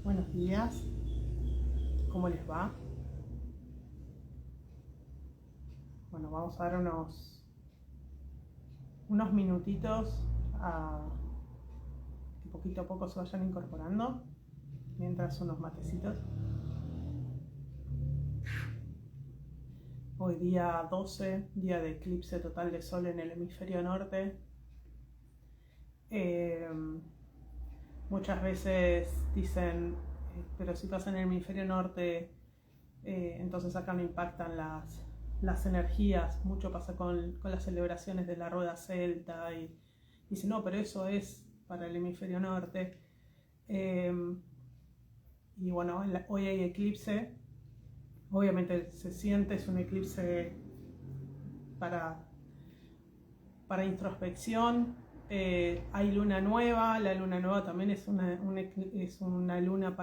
Buenos días, ¿cómo les va? Bueno, vamos a dar unos minutitos a que poquito a poco se vayan incorporando, mientras unos matecitos. Hoy día 12, día de eclipse total de sol en el hemisferio norte. Muchas veces dicen, pero si pasa en el hemisferio norte, entonces acá no impactan las energías. Mucho pasa con las celebraciones de la rueda celta y dicen, no, pero eso es para el hemisferio norte. Y bueno, hoy hay eclipse. Obviamente se siente, es un eclipse para introspección. Hay luna nueva, la luna nueva también es una luna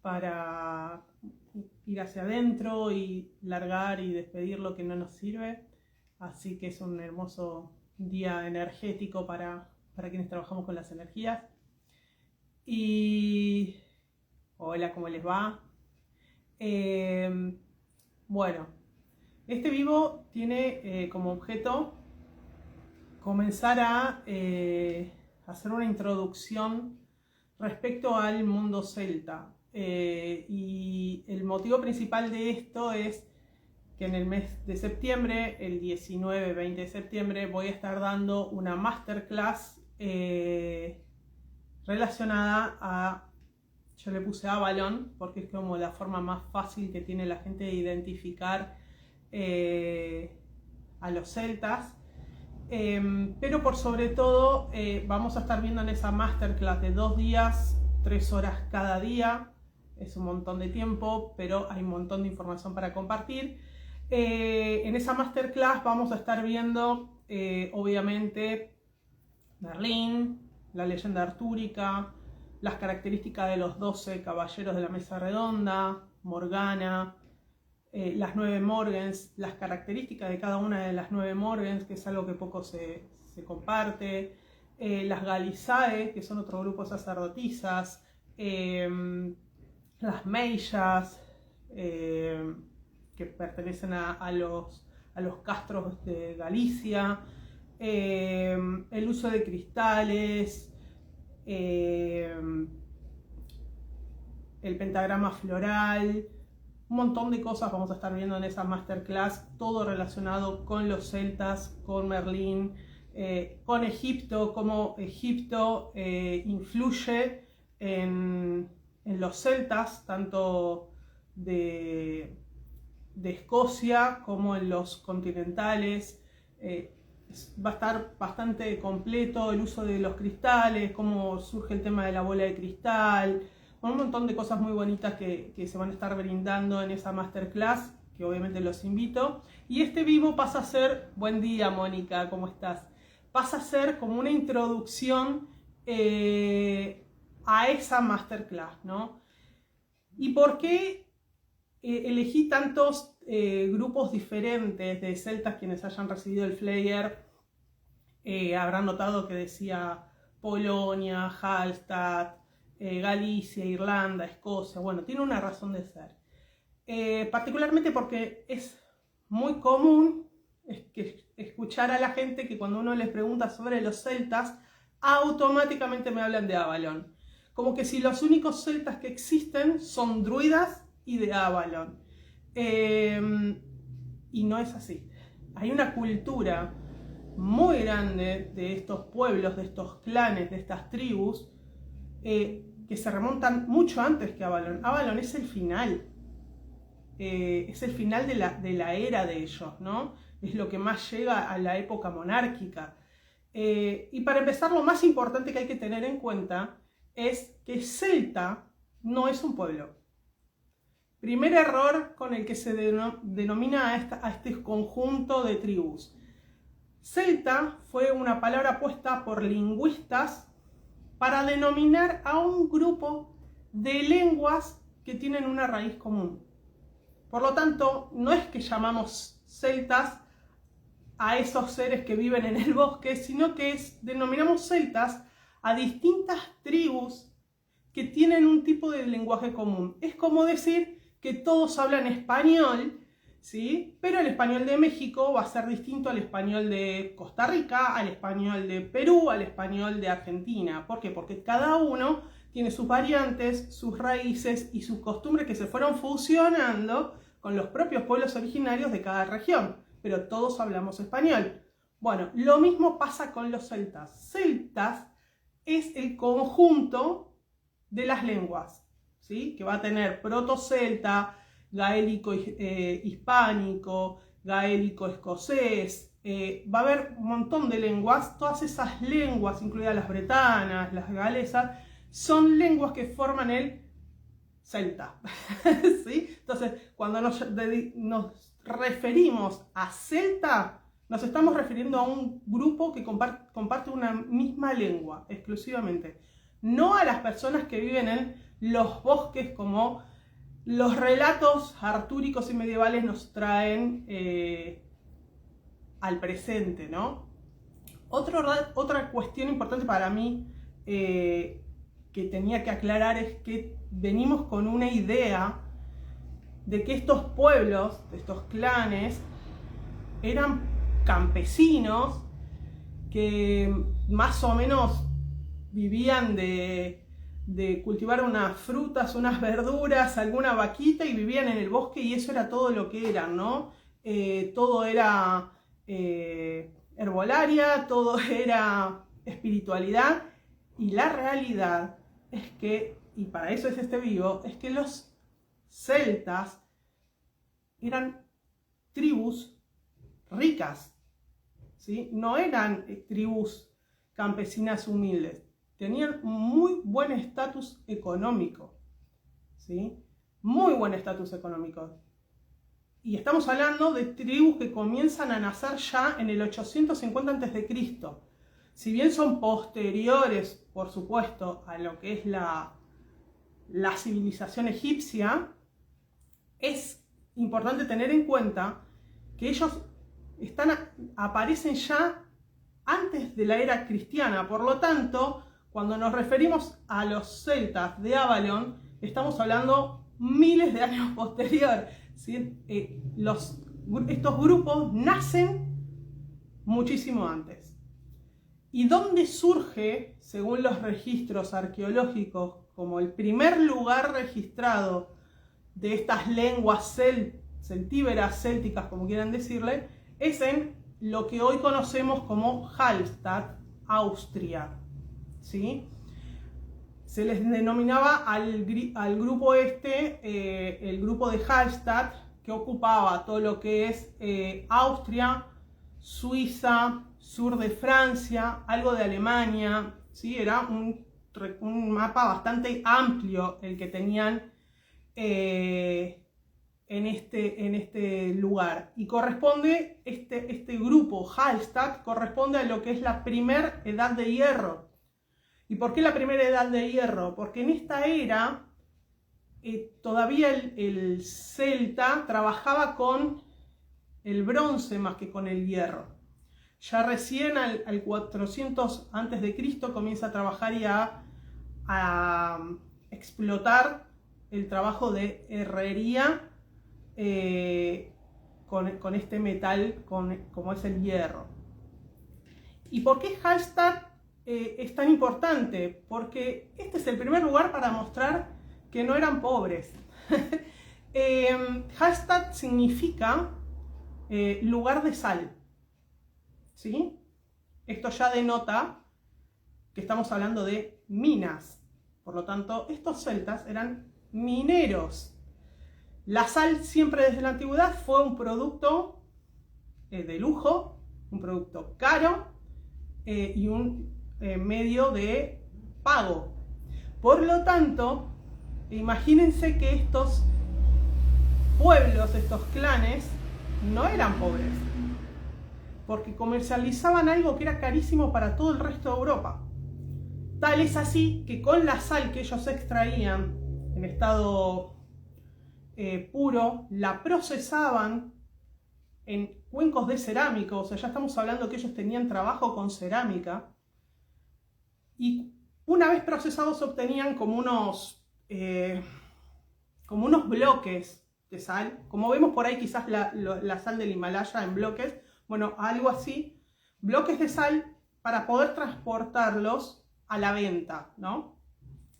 para ir hacia adentro y largar y despedir lo que no nos sirve. Así que es un hermoso día energético para quienes trabajamos con las energías. Y hola, ¿cómo les va? Bueno, este vivo tiene como objeto comenzar a hacer una introducción respecto al mundo celta. Y el motivo principal de esto es que en el mes de septiembre, el 19-20 de septiembre, voy a estar dando una masterclass relacionada a, yo le puse Avalon, porque es como la forma más fácil que tiene la gente de identificar a los celtas. Pero por sobre todo vamos a estar viendo en esa masterclass de 2 días, 3 horas cada día. Es un montón de tiempo, pero hay un montón de información para compartir. En esa masterclass vamos a estar viendo, obviamente, Merlín, la leyenda artúrica, las características de los 12 caballeros de la mesa redonda, Morgana, las 9 Morgens, las características de cada una de las 9 Morgens, que es algo que poco se comparte, las Galisae, que son otro grupo de sacerdotisas, las Meillas, que pertenecen a los castros de Galicia, el uso de cristales, el pentagrama floral, un montón de cosas vamos a estar viendo en esa masterclass, todo relacionado con los celtas, con Merlín, con Egipto, cómo Egipto influye en los celtas, tanto de Escocia como en los continentales. Va a estar bastante completo el uso de los cristales, cómo surge el tema de la bola de cristal, un montón de cosas muy bonitas que se van a estar brindando en esa masterclass, que obviamente los invito. Y este vivo pasa a ser, buen día Mónica, ¿cómo estás? Pasa a ser como una introducción a esa masterclass, ¿no? ¿Y por qué elegí tantos grupos diferentes de celtas? Quienes hayan recibido el flyer habrán notado que decía Polonia, Hallstatt, Galicia, Irlanda, Escocia. Bueno, tiene una razón de ser. Particularmente porque es muy común escuchar a la gente que cuando uno les pregunta sobre los celtas, automáticamente me hablan de Avalon. Como que si los únicos celtas que existen son druidas y de Avalon. Y no es así. Hay una cultura muy grande de estos pueblos, de estos clanes, de estas tribus, que se remontan mucho antes que Avalon. Avalon es el final. Es el final de la era de ellos, ¿no? Es lo que más llega a la época monárquica. Y para empezar, lo más importante que hay que tener en cuenta es que celta no es un pueblo. Primer error con el que se denomina a este conjunto de tribus. Celta fue una palabra puesta por lingüistas para denominar a un grupo de lenguas que tienen una raíz común. Por lo tanto, no es que llamamos celtas a esos seres que viven en el bosque, sino que denominamos celtas a distintas tribus que tienen un tipo de lenguaje común. Es como decir que todos hablan español, ¿sí? Pero el español de México va a ser distinto al español de Costa Rica, al español de Perú, al español de Argentina. ¿Por qué? Porque cada uno tiene sus variantes, sus raíces y sus costumbres que se fueron fusionando con los propios pueblos originarios de cada región. Pero todos hablamos español. Bueno, lo mismo pasa con los celtas. Celtas es el conjunto de las lenguas, ¿sí? Que va a tener proto-celta, gaélico hispánico, gaélico escocés, va a haber un montón de lenguas. Todas esas lenguas, incluidas las bretanas, las galesas, son lenguas que forman el celta, ¿sí? Entonces, cuando nos referimos a celta, nos estamos refiriendo a un grupo que comparte una misma lengua, exclusivamente. No a las personas que viven en los bosques, como los relatos artúricos y medievales nos traen al presente, ¿no? Otra cuestión importante para mí que tenía que aclarar es que venimos con una idea de que estos pueblos, estos clanes, eran campesinos que más o menos vivían de cultivar unas frutas, unas verduras, alguna vaquita, y vivían en el bosque, y eso era todo lo que eran, ¿no? Todo era herbolaria, todo era espiritualidad, y la realidad es que, y para eso es este vivo, es que los celtas eran tribus ricas, ¿sí? No eran tribus campesinas humildes, tenían muy buen estatus económico, ¿sí? Muy buen estatus económico. Y estamos hablando de tribus que comienzan a nacer ya en el 850 a.C. Si bien son posteriores, por supuesto, a lo que es la civilización egipcia, es importante tener en cuenta que ellos aparecen ya antes de la era cristiana. Por lo tanto, cuando nos referimos a los celtas de Avalon, estamos hablando miles de años posterior, ¿sí? Estos grupos nacen muchísimo antes. ¿Y dónde surge, según los registros arqueológicos, como el primer lugar registrado de estas lenguas celtíberas, célticas, como quieran decirle? Es en lo que hoy conocemos como Hallstatt, Austria, ¿sí? Se les denominaba al grupo el grupo de Hallstatt, que ocupaba todo lo que es Austria, Suiza, sur de Francia, algo de Alemania, ¿sí? Era un mapa bastante amplio el que tenían en este lugar. Y corresponde, este grupo Hallstatt corresponde a lo que es la primera edad de hierro. ¿Y por qué la primera edad de hierro? Porque en esta era todavía el celta trabajaba con el bronce más que con el hierro. Ya recién al 400 a.C. comienza a trabajar y a explotar el trabajo de herrería con este metal, como es el hierro. ¿Y por qué Hallstatt es tan importante? Porque este es el primer lugar para mostrar que no eran pobres. Hallstatt significa lugar de sal, ¿sí? Esto ya denota que estamos hablando de minas. Por lo tanto, estos celtas eran mineros. La sal siempre desde la antigüedad fue un producto de lujo, un producto caro y un medio de pago. Por lo tanto, imagínense que estos pueblos, estos clanes, no eran pobres, porque comercializaban algo que era carísimo para todo el resto de Europa. Tal es así que con la sal que ellos extraían en estado puro, la procesaban en cuencos de cerámica. O sea, ya estamos hablando que ellos tenían trabajo con cerámica, y Una vez procesados se obtenían como unos bloques de sal, como vemos por ahí quizás la sal del Himalaya en bloques, bueno, algo así, bloques de sal para poder transportarlos a la venta, ¿no?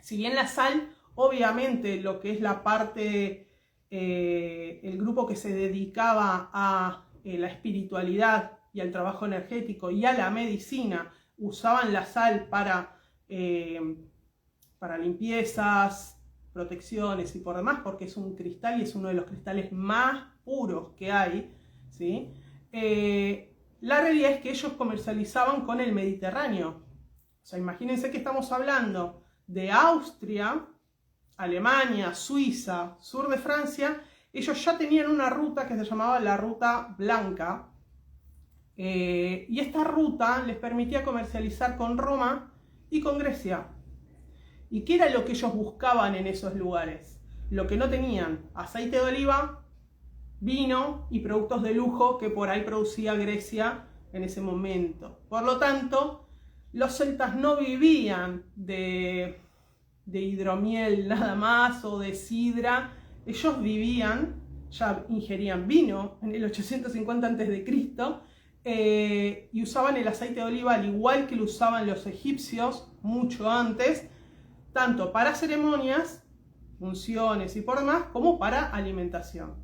Si bien la sal, obviamente lo que es la parte, el grupo que se dedicaba a la espiritualidad y al trabajo energético y a la medicina, usaban la sal para limpiezas, protecciones y por demás, porque es un cristal y es uno de los cristales más puros que hay, ¿sí? La realidad es que ellos comercializaban con el Mediterráneo. O sea, imagínense que estamos hablando de Austria, Alemania, Suiza, sur de Francia. Ellos ya tenían una ruta que se llamaba la Ruta Blanca, y esta ruta les permitía comercializar con Roma y con Grecia. ¿Y qué era lo que ellos buscaban en esos lugares? Lo que no tenían: aceite de oliva, vino y productos de lujo que por ahí producía Grecia en ese momento. Por lo tanto, los celtas no vivían de hidromiel nada más o de sidra. Ellos vivían, ya ingerían vino en el 850 a.C., y usaban el aceite de oliva al igual que lo usaban los egipcios mucho antes, tanto para ceremonias, funciones y por demás, como para alimentación.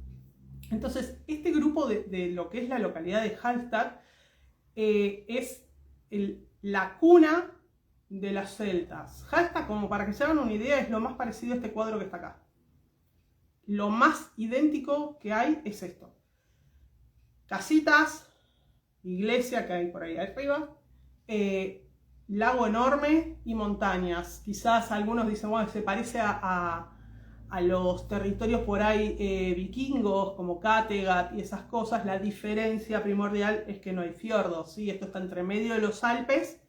Entonces, este grupo de lo que es la localidad de Hallstatt es la cuna de las celtas. Hallstatt, como para que se hagan una idea, es lo más parecido a este cuadro que está acá. Lo más idéntico que hay es esto: casitas, iglesia que hay por ahí arriba, lago enorme y montañas. Quizás algunos dicen, bueno, se parece a los territorios por ahí vikingos, como Kattegat y esas cosas. La diferencia primordial es que no hay fiordos, ¿sí? Esto está entre medio de los Alpes,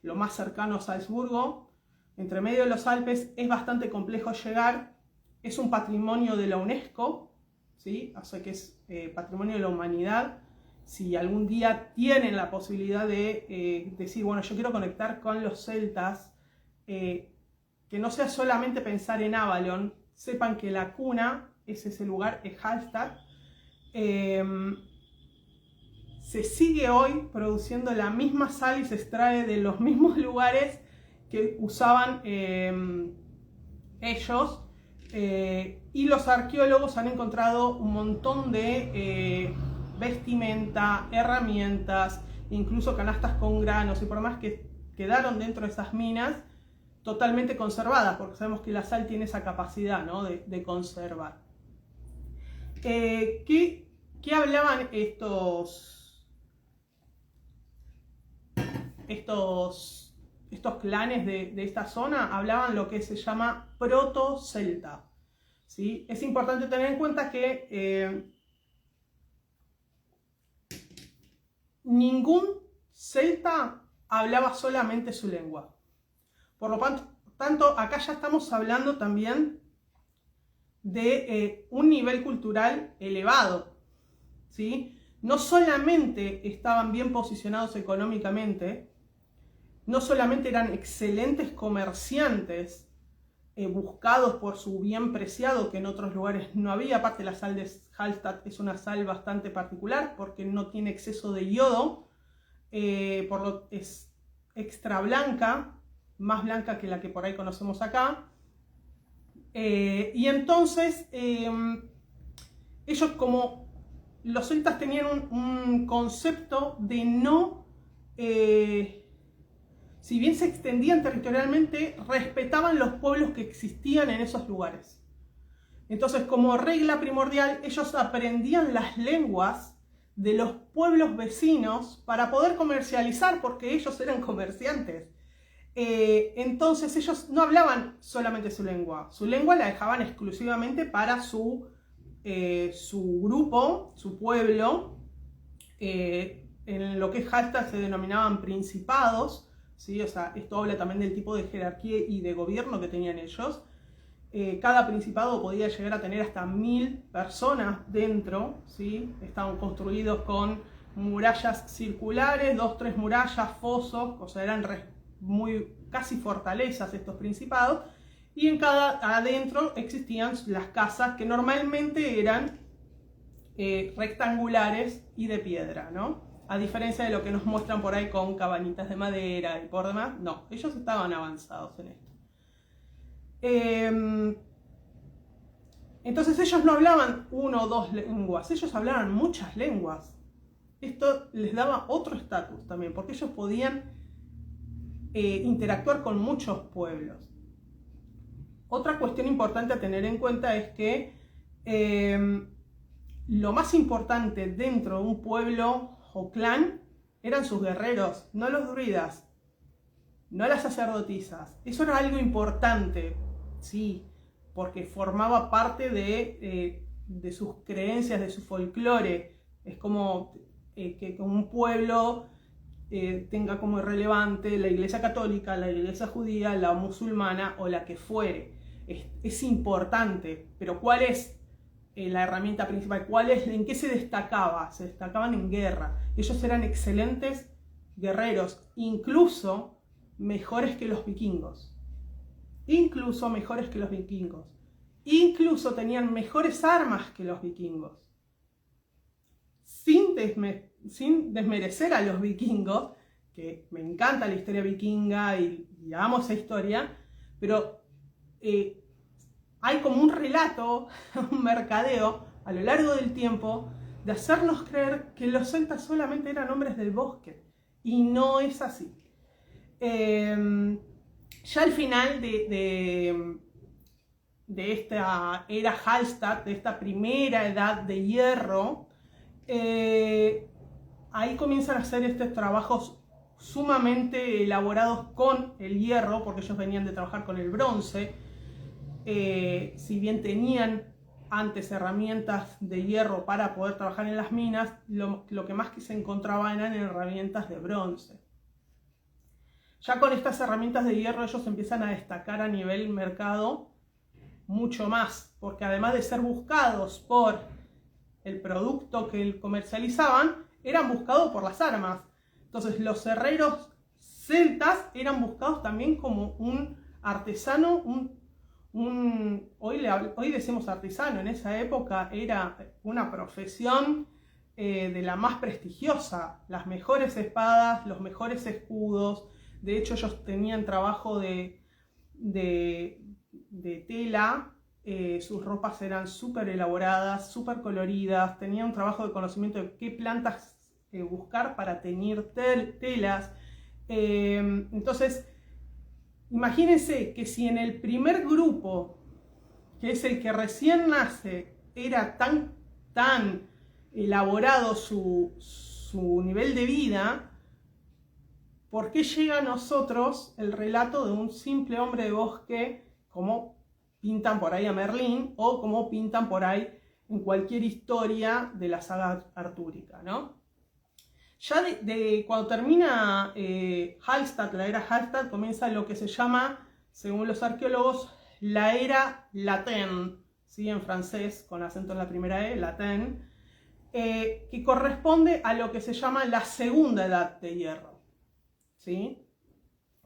lo más cercano a Salzburgo. Entre medio de los Alpes es bastante complejo llegar. Es un patrimonio de la UNESCO, ¿sí? O sea que es patrimonio de la humanidad. Si algún día tienen la posibilidad de decir, bueno, yo quiero conectar con los celtas, que no sea solamente pensar en Avalon, sepan que la cuna es ese lugar, es Hallstatt. Se sigue hoy produciendo la misma sal y se extrae de los mismos lugares que usaban ellos, y los arqueólogos han encontrado un montón de vestimenta, herramientas, incluso canastas con granos y por más que quedaron dentro de esas minas totalmente conservadas, porque sabemos que la sal tiene esa capacidad, ¿no?, de conservar. ¿Qué hablaban estos clanes de esta zona? Hablaban lo que se llama proto-celta, ¿sí? Es importante tener en cuenta que ningún celta hablaba solamente su lengua. Por lo tanto, acá ya estamos hablando también de un nivel cultural elevado, ¿sí? No solamente estaban bien posicionados económicamente, no solamente eran excelentes comerciantes, buscados por su bien preciado, que en otros lugares no había. Aparte, la sal de Hallstatt es una sal bastante particular porque no tiene exceso de yodo, es extra blanca, más blanca que la que por ahí conocemos acá. Y entonces, ellos, como los celtas, tenían un concepto de no... si bien se extendían territorialmente, respetaban los pueblos que existían en esos lugares. Entonces, como regla primordial, ellos aprendían las lenguas de los pueblos vecinos para poder comercializar, porque ellos eran comerciantes. Entonces, ellos no hablaban solamente su lengua la dejaban exclusivamente para su grupo, su pueblo. En lo que es Hallstatt se denominaban principados, ¿sí? O sea, esto habla también del tipo de jerarquía y de gobierno que tenían ellos. Cada principado podía llegar a tener hasta 1000 personas dentro, ¿sí? Estaban construidos con murallas circulares, 2-3 murallas, fosos, o sea, eran casi fortalezas estos principados, y adentro existían las casas que normalmente eran rectangulares y de piedra, ¿no? A diferencia de lo que nos muestran por ahí con cabañitas de madera y por demás, no, ellos estaban avanzados en esto. Entonces ellos no hablaban una o dos lenguas, ellos hablaban muchas lenguas. Esto les daba otro estatus también, porque ellos podían interactuar con muchos pueblos. Otra cuestión importante a tener en cuenta es que lo más importante dentro de un pueblo o clan eran sus guerreros, no los druidas, no las sacerdotisas. Eso era algo importante, sí, porque formaba parte de sus creencias, de su folclore. Es como que un pueblo tenga como relevante la iglesia católica, la iglesia judía, la musulmana o la que fuere. Es importante, pero ¿cuál es la herramienta principal? ¿En qué se destacaba? Se destacaban en guerra. Ellos eran excelentes guerreros, incluso mejores que los vikingos. Incluso mejores que los vikingos. Incluso tenían mejores armas que los vikingos. Sin desmerecer a los vikingos, que me encanta la historia vikinga y amo esa historia, pero hay como un relato, un mercadeo a lo largo del tiempo de hacernos creer que los celtas solamente eran hombres del bosque, y no es así. Ya al final de esta era Hallstatt, de esta primera edad de hierro, ahí comienzan a hacer estos trabajos sumamente elaborados con el hierro, porque ellos venían de trabajar con el bronce. Si bien tenían antes herramientas de hierro para poder trabajar en las minas, lo que más que se encontraban eran herramientas de bronce. Ya con estas herramientas de hierro ellos empiezan a destacar a nivel mercado mucho más, porque además de ser buscados por el producto que comercializaban, eran buscados por las armas. Entonces los herreros celtas eran buscados también como un artesano, hoy decimos artesano, en esa época era una profesión de la más prestigiosa, las mejores espadas, los mejores escudos. De hecho ellos tenían trabajo de tela, sus ropas eran súper elaboradas, súper coloridas, tenían un trabajo de conocimiento de qué plantas buscar para teñir telas. Entonces, imagínense que si en el primer grupo, que es el que recién nace, era tan elaborado su nivel de vida, ¿por qué llega a nosotros el relato de un simple hombre de bosque, como pintan por ahí a Merlín, o como pintan por ahí en cualquier historia de la saga artúrica, ¿no? Ya cuando termina Hallstatt, la era Hallstatt, comienza lo que se llama, según los arqueólogos, la era Latén, ¿sí? En francés, con acento en la primera E, Latén, que corresponde a lo que se llama la segunda edad de hierro, ¿sí?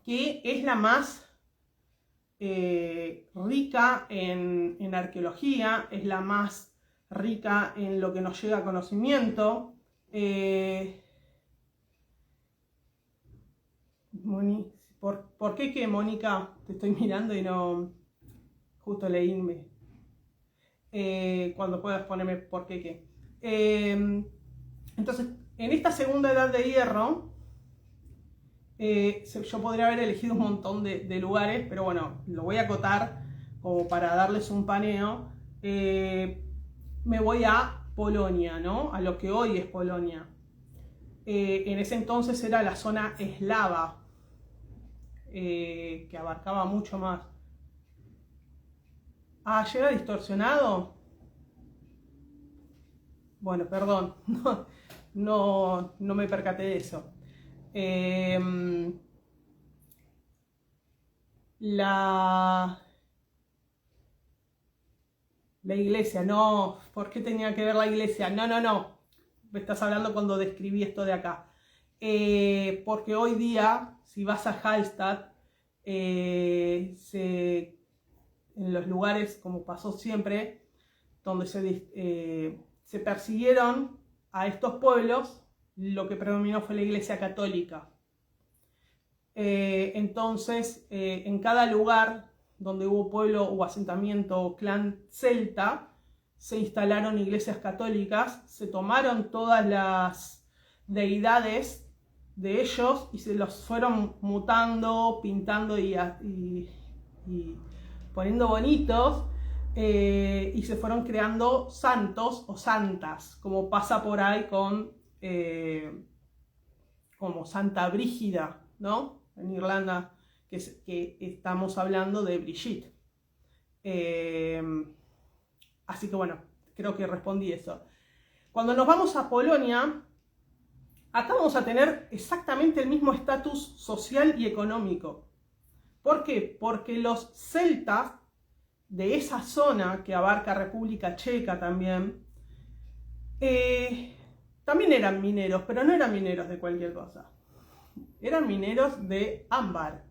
Que es la más rica en arqueología, es la más rica en lo que nos llega a conocimiento. ¿Por qué que, Mónica? Te estoy mirando y no... Justo leíme. Cuando puedas ponerme por qué que. Entonces, en esta segunda edad de hierro, yo podría haber elegido un montón de lugares, pero bueno, lo voy a acotar como para darles un paneo. Me voy a Polonia, ¿no? A lo que hoy es Polonia. En ese entonces era la zona eslava, que abarcaba mucho más. Ah, ¿llega distorsionado? Bueno, perdón, no me percaté de eso. La iglesia, no, ¿por qué tenía que ver la iglesia? No, me estás hablando cuando describí esto de acá. porque hoy día, si vas a Hallstatt, en los lugares, como pasó siempre, donde se persiguieron a estos pueblos, lo que predominó fue la Iglesia Católica. Entonces, en cada lugar donde hubo pueblo o asentamiento o clan celta, se instalaron iglesias católicas, se tomaron todas las deidades de ellos y se los fueron mutando, pintando y poniendo bonitos, y se fueron creando santos o santas, como pasa por ahí con como Santa Brígida, ¿no? En Irlanda, que estamos hablando de Brigitte. Así que bueno, creo que respondí eso. Cuando nos vamos a Polonia, acá vamos a tener exactamente el mismo estatus social y económico. ¿Por qué? Porque los celtas de esa zona, que abarca República Checa también, también eran mineros, pero no eran mineros de cualquier cosa. Eran mineros de ámbar.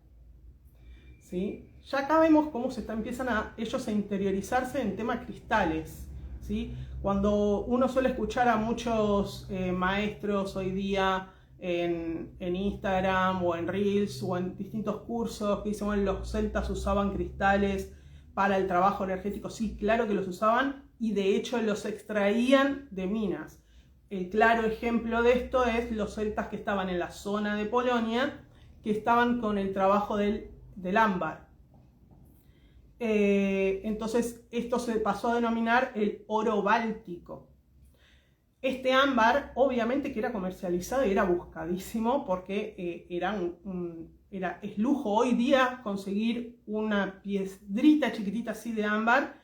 ¿Sí? Ya acá vemos cómo empiezan ellos a interiorizarse en temas cristales. ¿Sí? Cuando uno suele escuchar a muchos maestros hoy día en Instagram o en Reels o en distintos cursos que dicen, bueno, los celtas usaban cristales para el trabajo energético. Sí, claro que los usaban y de hecho los extraían de minas. El claro ejemplo de esto es los celtas que estaban en la zona de Polonia, que estaban con el trabajo del ámbar. Entonces esto se pasó a denominar el oro báltico. Este ámbar obviamente que era comercializado y era buscadísimo porque es lujo hoy día conseguir una piedrita chiquitita así de ámbar,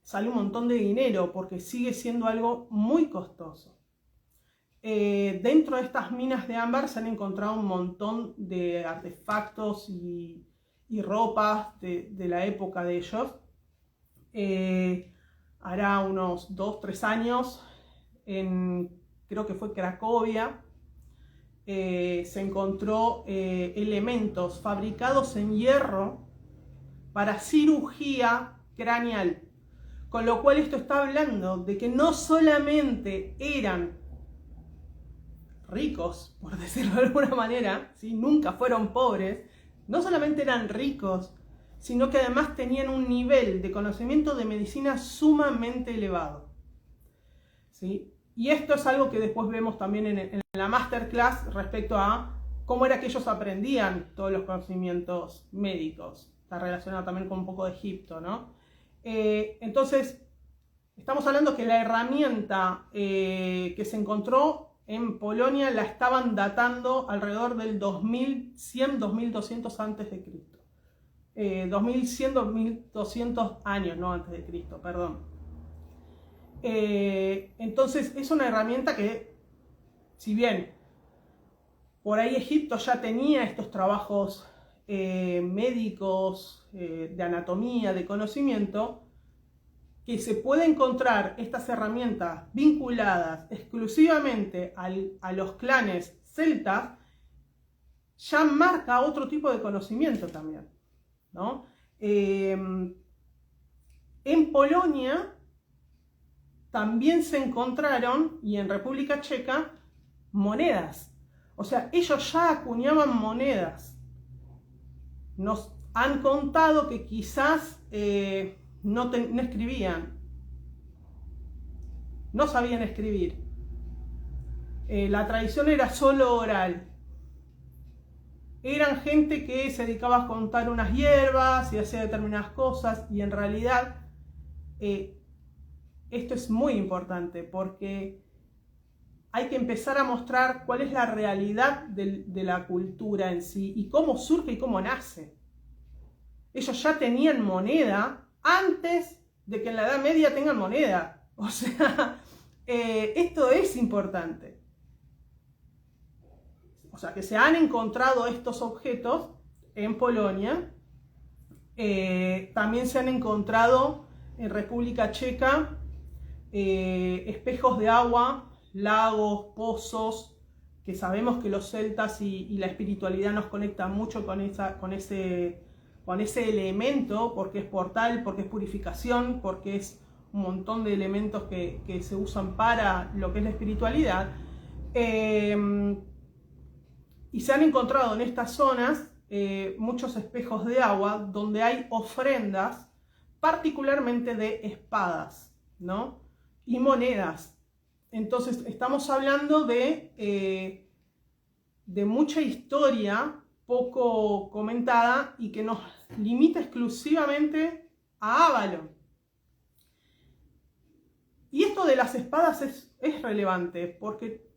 sale un montón de dinero porque sigue siendo algo muy costoso. Dentro de estas minas de ámbar se han encontrado un montón de artefactos y ropas de la época de ellos. Hará unos 2-3 años, creo que fue Cracovia, se encontró elementos fabricados en hierro para cirugía craneal. Con lo cual esto está hablando de que no solamente eran ricos, por decirlo de alguna manera, ¿sí? Nunca fueron pobres, no solamente eran ricos, sino que además tenían un nivel de conocimiento de medicina sumamente elevado. ¿Sí? Y esto es algo que después vemos también en la masterclass respecto a cómo era que ellos aprendían todos los conocimientos médicos. Está relacionado también con un poco de Egipto, ¿no? Entonces, estamos hablando que la herramienta que se encontró en Polonia la estaban datando alrededor del 2100-2200 antes de Cristo. 2100-2200 años, no antes de Cristo, perdón. Entonces es una herramienta que, si bien por ahí Egipto ya tenía estos trabajos médicos, de anatomía, de conocimiento, que se puede encontrar estas herramientas vinculadas exclusivamente a los clanes celtas, ya marca otro tipo de conocimiento también, ¿no? En Polonia también se encontraron, y en República Checa, monedas. O sea, ellos ya acuñaban monedas. Nos han contado que quizás no escribían, no sabían escribir. La tradición era solo oral. Eran gente que se dedicaba a contar unas hierbas y hacía determinadas cosas, y en realidad esto es muy importante porque hay que empezar a mostrar cuál es la realidad de la cultura en sí y cómo surge y cómo nace. Ellos ya tenían moneda antes de que en la Edad Media tengan moneda. O sea, esto es importante. O sea, que se han encontrado estos objetos en Polonia. También se han encontrado en República Checa espejos de agua, lagos, pozos, que sabemos que los celtas y la espiritualidad nos conectan mucho con ese elemento, porque es portal, porque es purificación, porque es un montón de elementos que se usan para lo que es la espiritualidad. Y se han encontrado en estas zonas muchos espejos de agua donde hay ofrendas, particularmente de espadas, ¿no? Y monedas. Entonces estamos hablando de mucha historia poco comentada y que nos limita exclusivamente a Avalon. Y esto de las espadas es relevante porque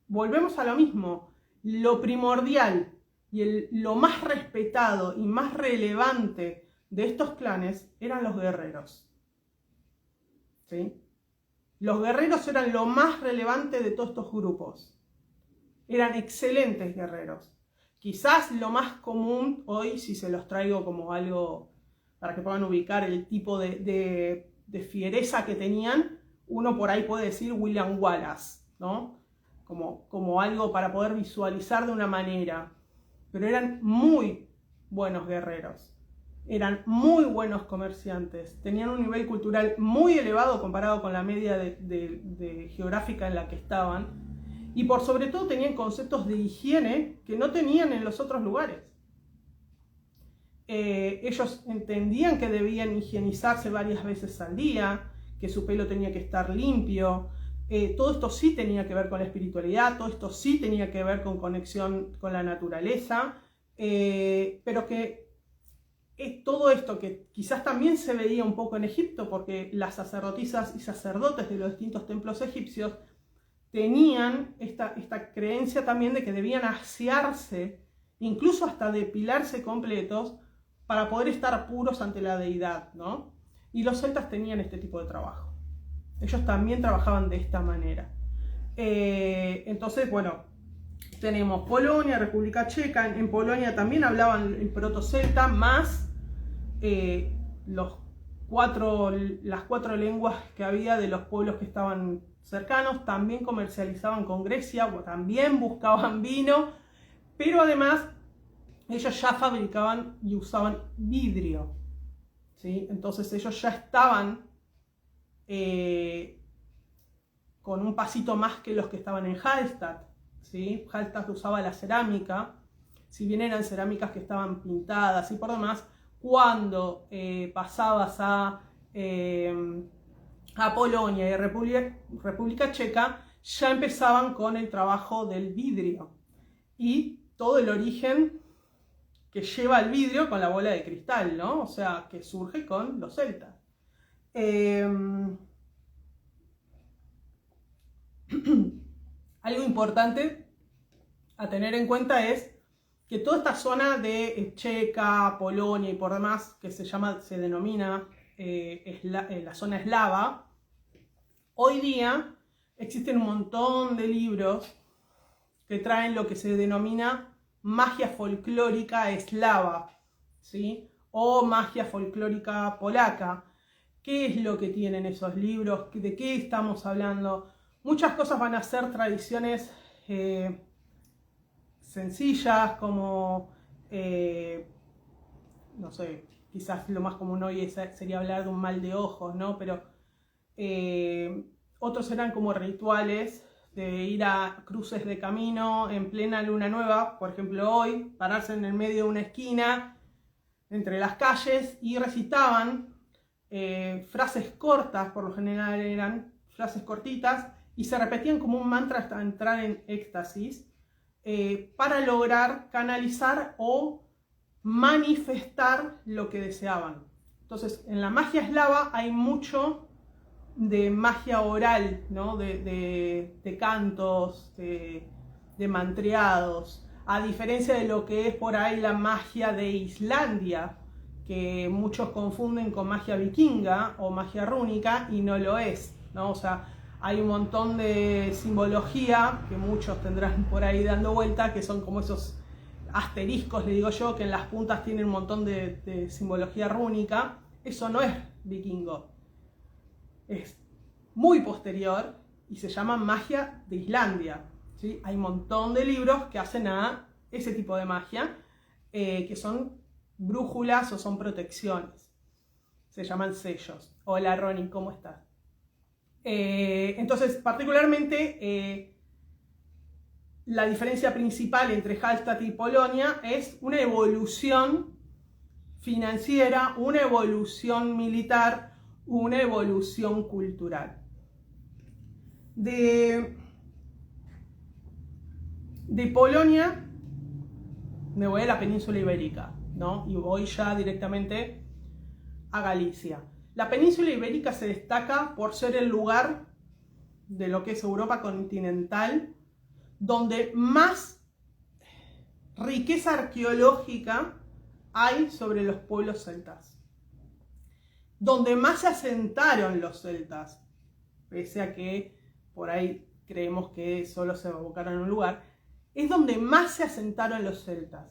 volvemos a lo mismo. Lo primordial y lo más respetado y más relevante de estos clanes eran los guerreros. ¿Sí? Los guerreros eran lo más relevante de todos estos grupos. Eran excelentes guerreros. Quizás lo más común hoy, si se los traigo como algo para que puedan ubicar el tipo de fiereza que tenían, uno por ahí puede decir William Wallace, ¿no? Como algo para poder visualizar de una manera. Pero eran muy buenos guerreros. Eran muy buenos comerciantes, tenían un nivel cultural muy elevado comparado con la media geográfica en la que estaban, y por sobre todo tenían conceptos de higiene que no tenían en los otros lugares. Ellos entendían que debían higienizarse varias veces al día, que su pelo tenía que estar limpio. Todo esto sí tenía que ver con la espiritualidad, todo esto sí tenía que ver con conexión con la naturaleza, pero que todo esto que quizás también se veía un poco en Egipto, porque las sacerdotisas y sacerdotes de los distintos templos egipcios tenían esta creencia también de que debían asearse, incluso hasta depilarse completos, para poder estar puros ante la deidad, ¿no? Y los celtas tenían este tipo de trabajo. Ellos también trabajaban de esta manera. Entonces, bueno, tenemos Polonia, República Checa. En Polonia también hablaban el proto-celta, más las cuatro lenguas que había de los pueblos que estaban cercanos. También comercializaban con Grecia, también buscaban vino, pero además ellos ya fabricaban y usaban vidrio, ¿sí? Entonces ellos ya estaban con un pasito más que los que estaban en Hallstatt, ¿sí? Hallstatt usaba la cerámica, si bien eran cerámicas que estaban pintadas y por demás. Cuando pasabas a Polonia y República Checa, ya empezaban con el trabajo del vidrio y todo el origen que lleva el vidrio con la bola de cristal, ¿no? O sea, que surge con los celtas. Algo importante a tener en cuenta es que toda esta zona de Checa, Polonia y por demás, que se denomina la zona eslava, hoy día existen un montón de libros que traen lo que se denomina magia folclórica eslava, ¿sí? O magia folclórica polaca. ¿Qué es lo que tienen esos libros? ¿De qué estamos hablando? Muchas cosas van a ser tradiciones sencillas, como, no sé, quizás lo más común hoy sería hablar de un mal de ojos, ¿no? Pero otros eran como rituales de ir a cruces de camino en plena luna nueva, por ejemplo hoy, pararse en el medio de una esquina, entre las calles, y recitaban frases cortas, por lo general eran frases cortitas, y se repetían como un mantra hasta entrar en éxtasis, para lograr canalizar o manifestar lo que deseaban. Entonces, en la magia eslava hay mucho de magia oral, ¿no? de cantos, de mantreados, a diferencia de lo que es por ahí la magia de Islandia, que muchos confunden con magia vikinga o magia rúnica, y no lo es, ¿no? O sea, hay un montón de simbología que muchos tendrán por ahí dando vuelta, que son como esos asteriscos, le digo yo, que en las puntas tienen un montón de simbología rúnica. Eso no es vikingo, es muy posterior y se llama magia de Islandia. ¿sí? Hay un montón de libros que hacen a ese tipo de magia, que son brújulas o son protecciones. Se llaman sellos. Hola Ronnie, ¿cómo estás? Entonces, particularmente, la diferencia principal entre Hallstatt y Polonia es una evolución financiera, una evolución militar, una evolución cultural. De Polonia me voy a la península ibérica, ¿no? Y voy ya directamente a Galicia. La península ibérica se destaca por ser el lugar de lo que es Europa continental donde más riqueza arqueológica hay sobre los pueblos celtas, donde más se asentaron los celtas, pese a que por ahí creemos que solo se evocaron en un lugar, es donde más se asentaron los celtas.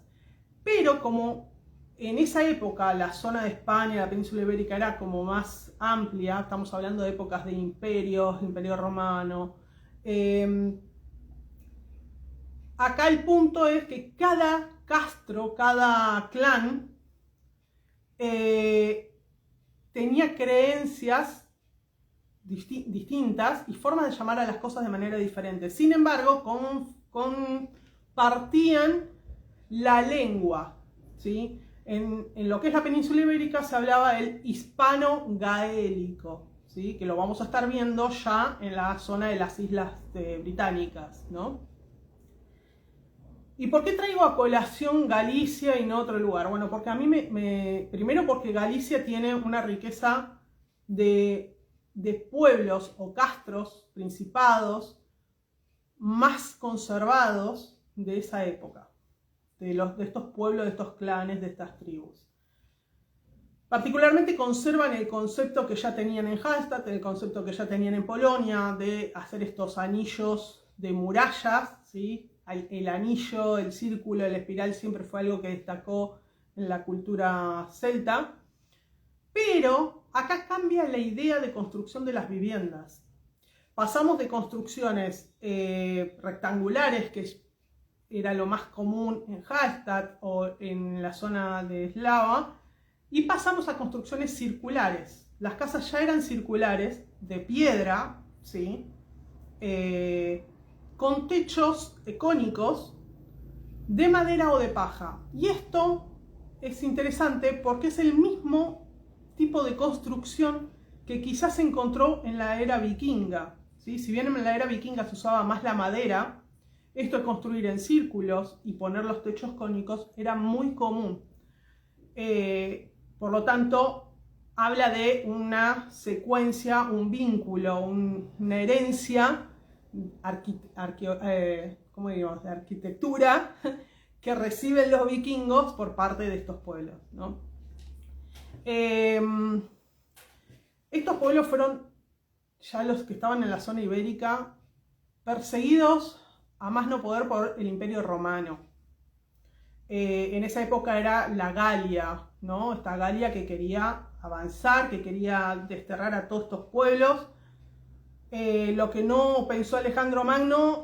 Pero como en esa época la zona de España, la península ibérica era como más amplia, estamos hablando de épocas de imperios, imperio romano, acá el punto es que cada castro, cada clan, tenía creencias distintas y formas de llamar a las cosas de manera diferente. Sin embargo, compartían la lengua, ¿sí? En lo que es la península ibérica se hablaba el hispano-gaélico, ¿sí? Que lo vamos a estar viendo ya en la zona de las islas británicas, ¿no? ¿Y por qué traigo a colación Galicia y no otro lugar? Bueno, porque a mí primero porque Galicia tiene una riqueza de pueblos o castros, principados, más conservados de esa época, de estos pueblos, de estos clanes, de estas tribus. Particularmente conservan el concepto que ya tenían en Hallstatt, el concepto que ya tenían en Polonia, de hacer estos anillos de murallas, ¿sí? El anillo, el círculo, el espiral siempre fue algo que destacó en la cultura celta. Pero acá cambia la idea de construcción de las viviendas. Pasamos de construcciones rectangulares, que era lo más común en Hallstatt o en la zona de Eslava, y pasamos a construcciones circulares. Las casas ya eran circulares, de piedra, ¿sí? Con techos cónicos de madera o de paja. Y esto es interesante porque es el mismo tipo de construcción que quizás se encontró en la era vikinga, ¿sí? Si bien en la era vikinga se usaba más la madera, esto de construir en círculos y poner los techos cónicos era muy común. Por lo tanto, habla de una secuencia, un vínculo, una herencia de arquitectura que reciben los vikingos por parte de estos pueblos, ¿no? Estos pueblos fueron, ya los que estaban en la zona ibérica, perseguidos a más no poder por el Imperio Romano. En esa época era la Galia, ¿no? Esta Galia que quería avanzar, que quería desterrar a todos estos pueblos. Lo que no pensó Alejandro Magno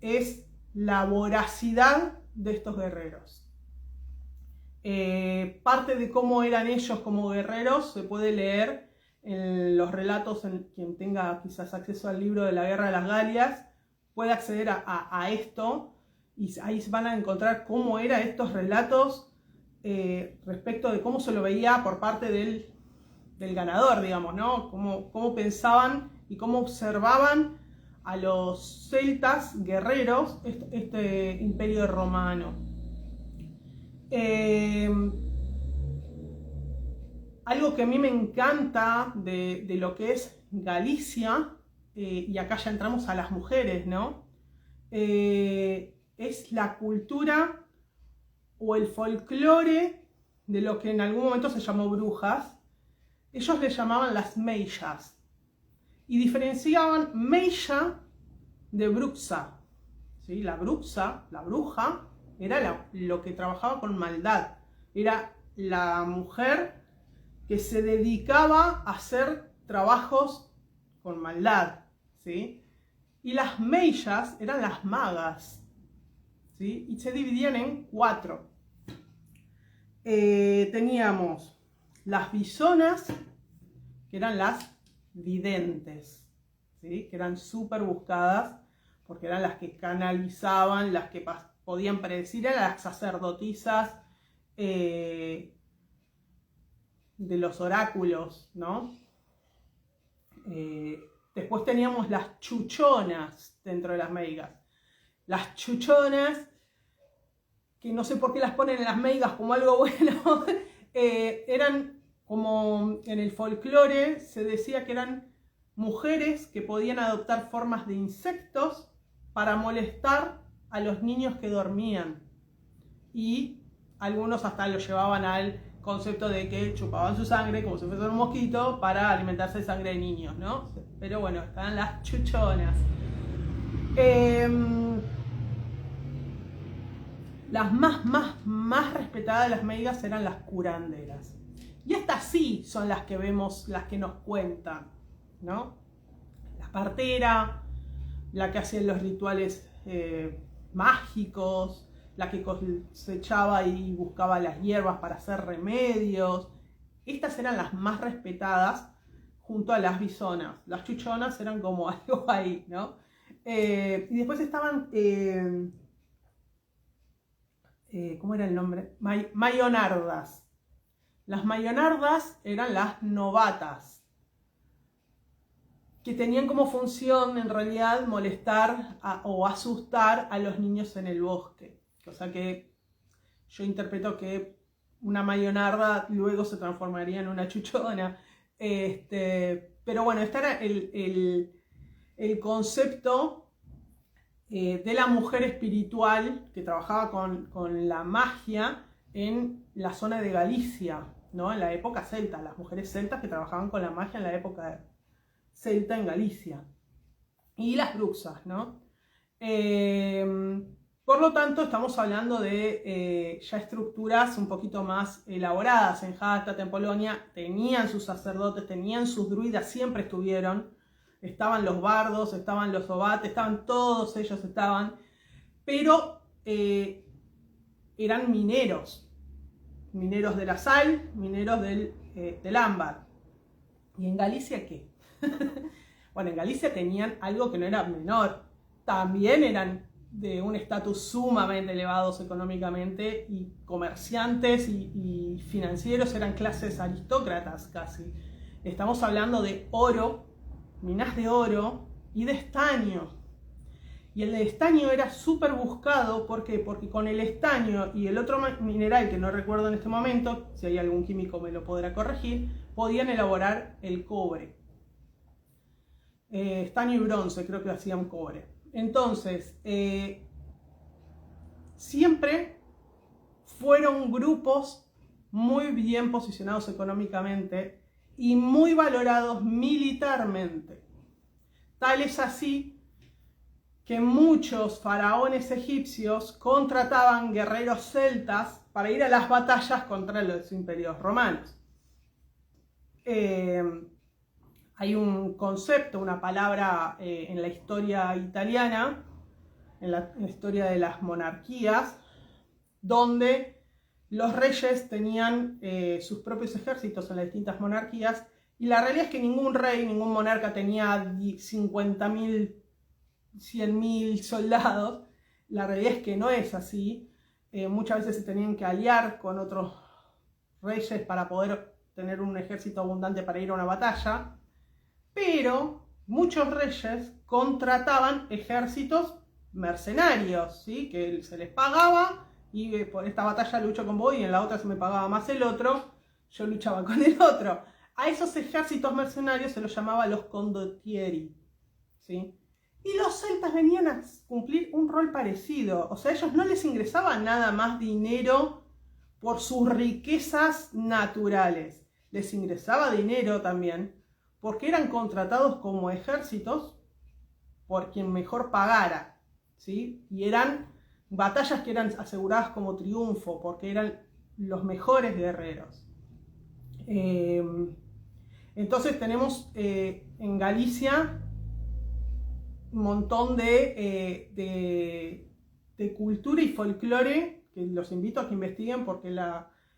es la voracidad de estos guerreros. Parte de cómo eran ellos como guerreros se puede leer en los relatos. Quien tenga quizás acceso al libro de la Guerra de las Galias puede acceder a esto, y ahí van a encontrar cómo eran estos relatos respecto de cómo se lo veía por parte del ganador, digamos, ¿no? Cómo pensaban y cómo observaban a los celtas guerreros este imperio romano. Algo que a mí me encanta de lo que es Galicia, y acá ya entramos a las mujeres, ¿no? Es la cultura o el folclore de lo que en algún momento se llamó brujas. Ellos le llamaban las meillas y diferenciaban meilla de bruxa, ¿sí? La bruxa, la bruja, era lo que trabajaba con maldad, era la mujer que se dedicaba a hacer trabajos con maldad, ¿sí? Y las meyas eran las magas, ¿sí? Y se dividían en 4. Teníamos las bisonas, que eran las videntes, ¿sí? Que eran súper buscadas, porque eran las que canalizaban, las que podían predecir, eran las sacerdotisas de los oráculos, ¿no? Después teníamos las chuchonas dentro de las meigas. Las chuchonas, que no sé por qué las ponen en las meigas como algo bueno, eran como en el folclore se decía que eran mujeres que podían adoptar formas de insectos para molestar a los niños que dormían. Y algunos hasta lo llevaban al concepto de que chupaban su sangre como si fuese un mosquito para alimentarse de sangre de niños, ¿no? Pero bueno, estaban las chuchonas. Las más respetadas de las meigas eran las curanderas. Y estas sí son las que vemos, las que nos cuentan, ¿no? La partera, la que hacía los rituales mágicos, la que cosechaba y buscaba las hierbas para hacer remedios. Estas eran las más respetadas junto a las bisonas. Las chuchonas eran como algo ahí, ¿no? Y después estaban, ¿cómo era el nombre? Mayonardas. Las mayonardas eran las novatas, que tenían como función en realidad molestar o asustar a los niños en el bosque. O sea que yo interpreto que una mayonarda luego se transformaría en una chuchona. Pero bueno, este era el concepto de la mujer espiritual que trabajaba con la magia en la zona de Galicia, ¿no? En la época celta, las mujeres celtas que trabajaban con la magia en la época celta en Galicia. Y las bruxas, ¿no? Por lo tanto, estamos hablando de ya estructuras un poquito más elaboradas. En Hallstatt, en Polonia, tenían sus sacerdotes, tenían sus druidas, siempre estuvieron. Estaban los bardos, estaban los obates, estaban todos ellos, pero eran mineros de la sal, mineros del ámbar. ¿Y en Galicia qué? Bueno, en Galicia tenían algo que no era menor, también eran de un estatus sumamente elevados económicamente, y comerciantes y financieros, eran clases aristócratas casi. Estamos hablando de oro, minas de oro y de estaño. Y el de estaño era súper buscado, ¿por qué? Porque con el estaño y el otro mineral que no recuerdo en este momento, si hay algún químico me lo podrá corregir, podían elaborar el cobre. Estaño y bronce, creo que hacían cobre. Entonces, siempre fueron grupos muy bien posicionados económicamente y muy valorados militarmente. Tal es así que muchos faraones egipcios contrataban guerreros celtas para ir a las batallas contra los imperios romanos. Hay un concepto, una palabra en la historia italiana, en la historia de las monarquías, donde los reyes tenían sus propios ejércitos en las distintas monarquías, y la realidad es que ningún rey, ningún monarca tenía 50.000, 100.000 soldados. La realidad es que no es así. Muchas veces se tenían que aliar con otros reyes para poder tener un ejército abundante para ir a una batalla, pero muchos reyes contrataban ejércitos mercenarios, ¿sí? Que se les pagaba, y por esta batalla lucho con vos y en la otra se me pagaba más el otro, yo luchaba con el otro. A esos ejércitos mercenarios se los llamaba los condottieri, ¿sí? Y los celtas venían a cumplir un rol parecido. O sea, a ellos no les ingresaba nada más dinero por sus riquezas naturales. Les ingresaba dinero también porque eran contratados como ejércitos por quien mejor pagara, ¿sí? Y eran batallas que eran aseguradas como triunfo porque eran los mejores guerreros. Entonces tenemos en Galicia montón de cultura y folclore, que los invito a que investiguen, porque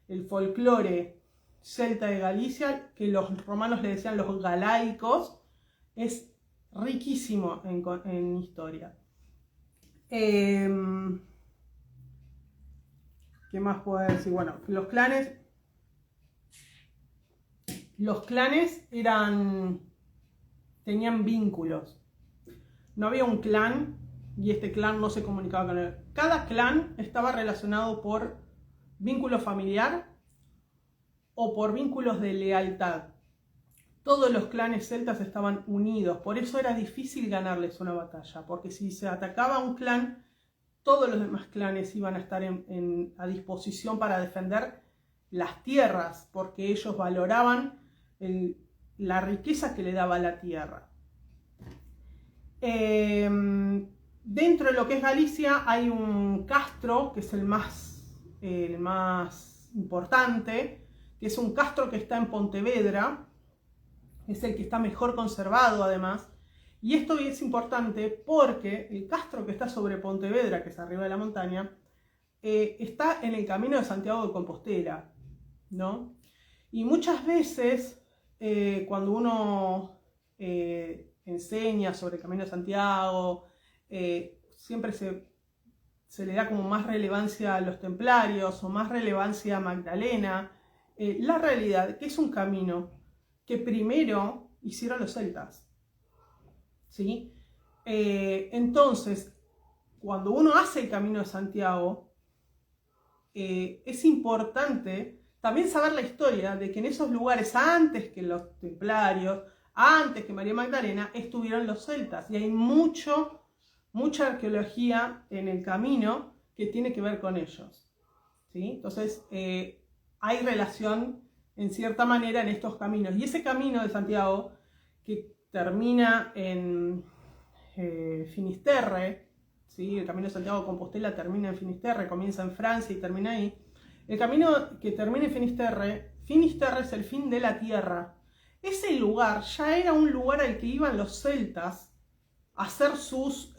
el folclore celta de Galicia, que los romanos le decían los galaicos, es riquísimo en historia. ¿Qué más puedo decir? Bueno, los clanes tenían vínculos. No había un clan y este clan no se comunicaba con él. Cada clan estaba relacionado por vínculo familiar o por vínculos de lealtad. Todos los clanes celtas estaban unidos, por eso era difícil ganarles una batalla, porque si se atacaba a un clan, todos los demás clanes iban a estar a disposición para defender las tierras, porque ellos valoraban la riqueza que le daba la tierra. Dentro de lo que es Galicia hay un castro, que es el más importante, que es un castro que está en Pontevedra, es el que está mejor conservado además, y esto es importante porque el castro que está sobre Pontevedra, que es arriba de la montaña, está en el camino de Santiago de Compostela, ¿no? Y muchas veces cuando uno enseña sobre el camino de Santiago, siempre se le da como más relevancia a los templarios o más relevancia a Magdalena. La realidad es que es un camino que primero hicieron los celtas, ¿sí? Entonces, cuando uno hace el camino de Santiago, es importante también saber la historia de que en esos lugares, antes que los templarios, antes que María Magdalena, estuvieron los celtas. Y hay mucha arqueología en el camino que tiene que ver con ellos, ¿sí? Entonces, hay relación en cierta manera en estos caminos. Y ese camino de Santiago, que termina en Finisterre, ¿sí? El camino de Santiago de Compostela termina en Finisterre, comienza en Francia y termina ahí. El camino que termina en Finisterre es el fin de la tierra. Ese lugar ya era un lugar al que iban los celtas a hacer sus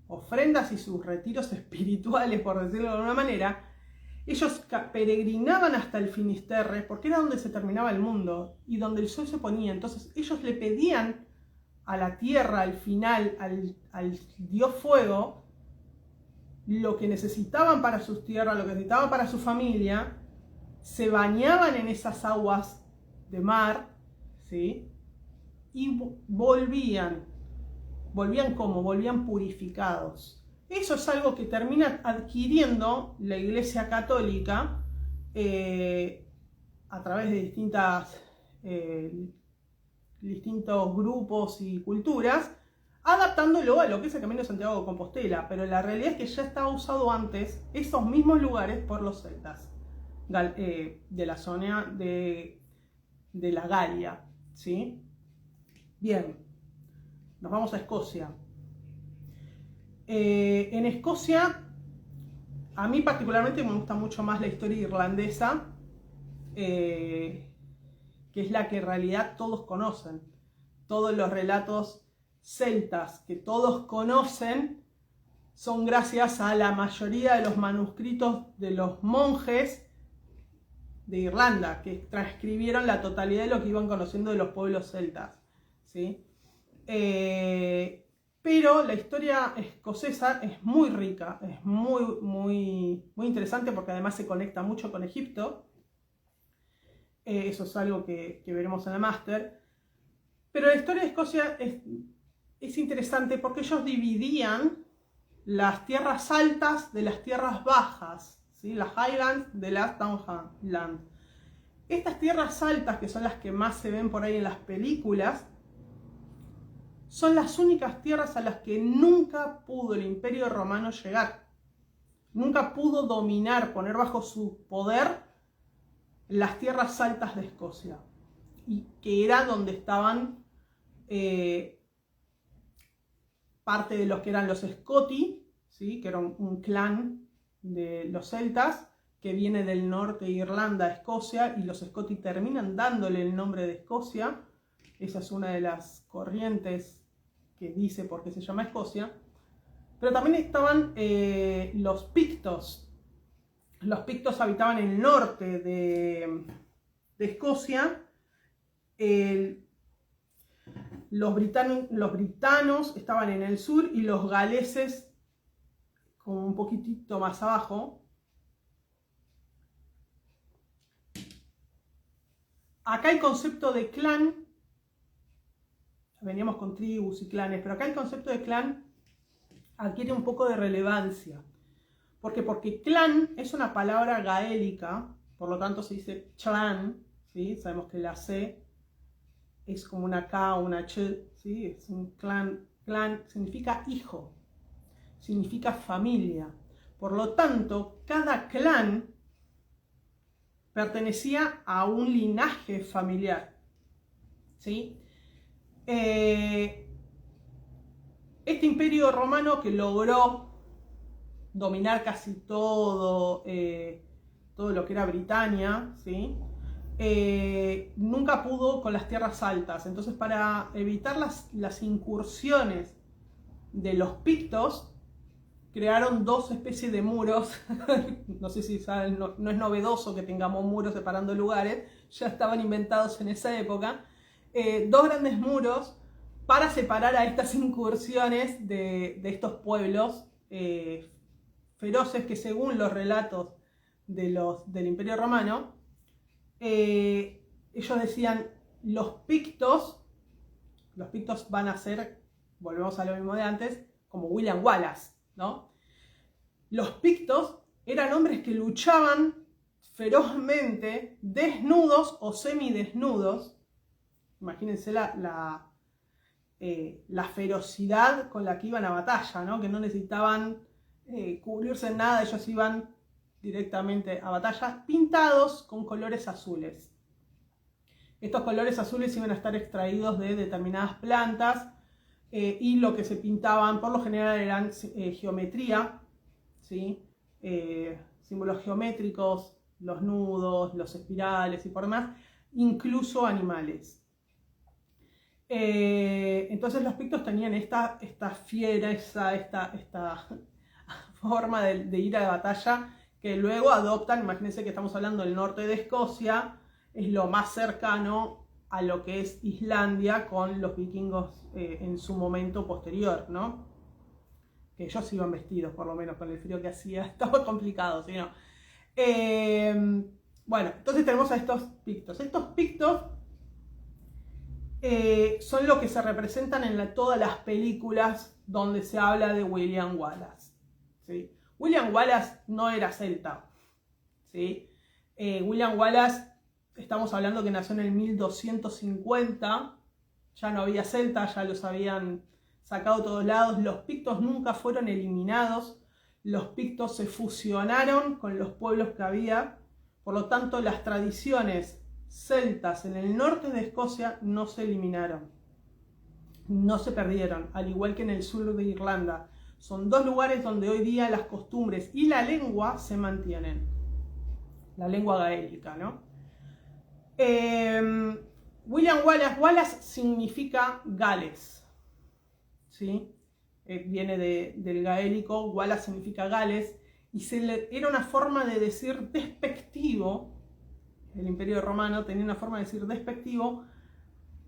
ofrendas y sus retiros espirituales, por decirlo de alguna manera. Ellos peregrinaban hasta el Finisterre porque era donde se terminaba el mundo y donde el sol se ponía. Entonces ellos le pedían a la tierra, al final, al dios fuego, lo que necesitaban para sus tierras, lo que necesitaban para su familia. Se bañaban en esas aguas de mar, ¿sí? Y volvían como, volvían purificados. Eso es algo que termina adquiriendo la Iglesia Católica a través de distintos grupos y culturas, adaptándolo a lo que es el Camino de Santiago de Compostela. Pero la realidad es que ya estaba usado antes esos mismos lugares por los celtas de la zona de la Galia, ¿sí? Bien, nos vamos a Escocia. En Escocia, a mí particularmente me gusta mucho más la historia irlandesa, que es la que en realidad todos conocen. Todos los relatos celtas que todos conocen son gracias a la mayoría de los manuscritos de los monjes de Irlanda, que transcribieron la totalidad de lo que iban conociendo de los pueblos celtas, ¿sí? Pero la historia escocesa es muy rica, es muy interesante porque además se conecta mucho con Egipto. Eso es algo que veremos en la máster. Pero la historia de Escocia es interesante porque ellos dividían las tierras altas de las tierras bajas, ¿sí? Las Highlands de las Downland. Estas tierras altas, que son las que más se ven por ahí en las películas, son las únicas tierras a las que nunca pudo el Imperio Romano llegar. Nunca pudo dominar, poner bajo su poder las tierras altas de Escocia. Y que era donde estaban parte de los que eran los Scoti, ¿sí? Que era un clan de los celtas, que viene del norte de Irlanda a Escocia, y los Scoti terminan dándole el nombre de Escocia. esa es una de las corrientes que dice por qué se llama Escocia. Pero también estaban los pictos. Los pictos habitaban en el norte de Escocia. Los britanos estaban en el sur y los galeses como un poquitito más abajo. Acá el concepto de clan, veníamos con tribus y clanes, pero acá el concepto de clan adquiere un poco de relevancia. ¿Por qué? Porque clan es una palabra gaélica, por lo tanto se dice clan, ¿sí? Sabemos que la C es como una K o una Ch, ¿sí? Es un clan. Clan significa hijo, significa familia. Por lo tanto, cada clan pertenecía a un linaje familiar, ¿sí? Este imperio romano que logró dominar casi todo, todo lo que era Britania, ¿sí? Nunca pudo con las tierras altas. Entonces, para evitar las incursiones de los pictos, crearon dos especies de muros. No sé si saben, no es novedoso que tengamos muros separando lugares, ya estaban inventados en esa época. Dos grandes muros para separar a estas incursiones de estos pueblos feroces que, según los relatos del Imperio Romano, ellos decían, los pictos van a ser, volvemos a lo mismo de antes, como William Wallace, ¿no? Los pictos eran hombres que luchaban ferozmente, desnudos o semidesnudos. Imagínense la ferocidad con la que iban a batalla, ¿no? Que no necesitaban cubrirse en nada, ellos iban directamente a batalla, pintados con colores azules. Estos colores azules iban a estar extraídos de determinadas plantas, y lo que se pintaban por lo general eran geometría, ¿sí? Símbolos geométricos, los nudos, los espirales y por demás, incluso animales. Entonces los pictos tenían esta fiera, esta forma de ir a la batalla, que luego adoptan. Imagínense que estamos hablando del norte de Escocia, es lo más cercano a lo que es Islandia con los vikingos en su momento posterior, ¿no? Que ellos iban vestidos, por lo menos, con el frío que hacía, estaba complicado, ¿sí? ¿No? Bueno, entonces tenemos a estos pictos. Estos pictos son los que se representan en todas las películas donde se habla de William Wallace, ¿sí? William Wallace no era celta, ¿sí? William Wallace, estamos hablando que nació en el 1250, ya no había celtas, ya los habían sacado de todos lados. Los pictos nunca fueron eliminados, los pictos se fusionaron con los pueblos que había, por lo tanto las tradiciones celtas en el norte de Escocia no se eliminaron, no se perdieron, al igual que en el sur de Irlanda. Son dos lugares donde hoy día las costumbres y la lengua se mantienen, la lengua gaélica, ¿no? William Wallace significa Gales, ¿sí? Viene del gaélico, Wallace significa Gales, y era una forma de decir despectivo. El Imperio Romano tenía una forma de decir despectivo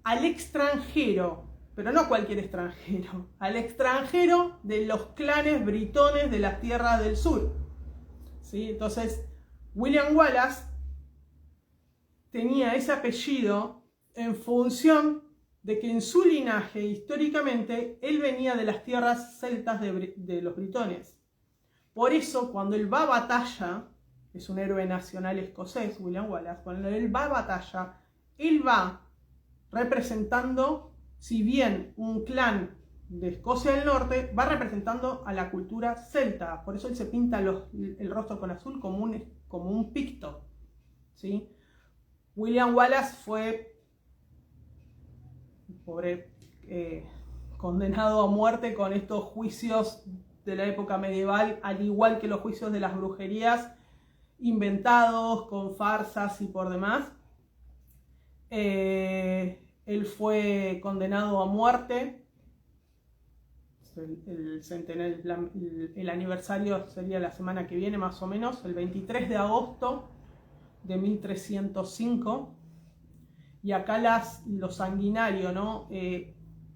al extranjero, pero no cualquier extranjero, al extranjero de los clanes britones de las tierras del sur, ¿sí? Entonces, William Wallace tenía ese apellido en función de que en su linaje, históricamente, él venía de las tierras celtas de los britones. Por eso, cuando él va a batalla, es un héroe nacional escocés, William Wallace, cuando él va a batalla, él va representando, si bien un clan de Escocia del Norte, va representando a la cultura celta. Por eso él se pinta el rostro con azul como un picto, ¿sí? William Wallace fue, pobre, condenado a muerte con estos juicios de la época medieval, al igual que los juicios de las brujerías, inventados con farsas y por demás. Él fue condenado a muerte. El aniversario sería la semana que viene, más o menos, el 23 de agosto de 1305. Y acá lo sanguinario, ¿no?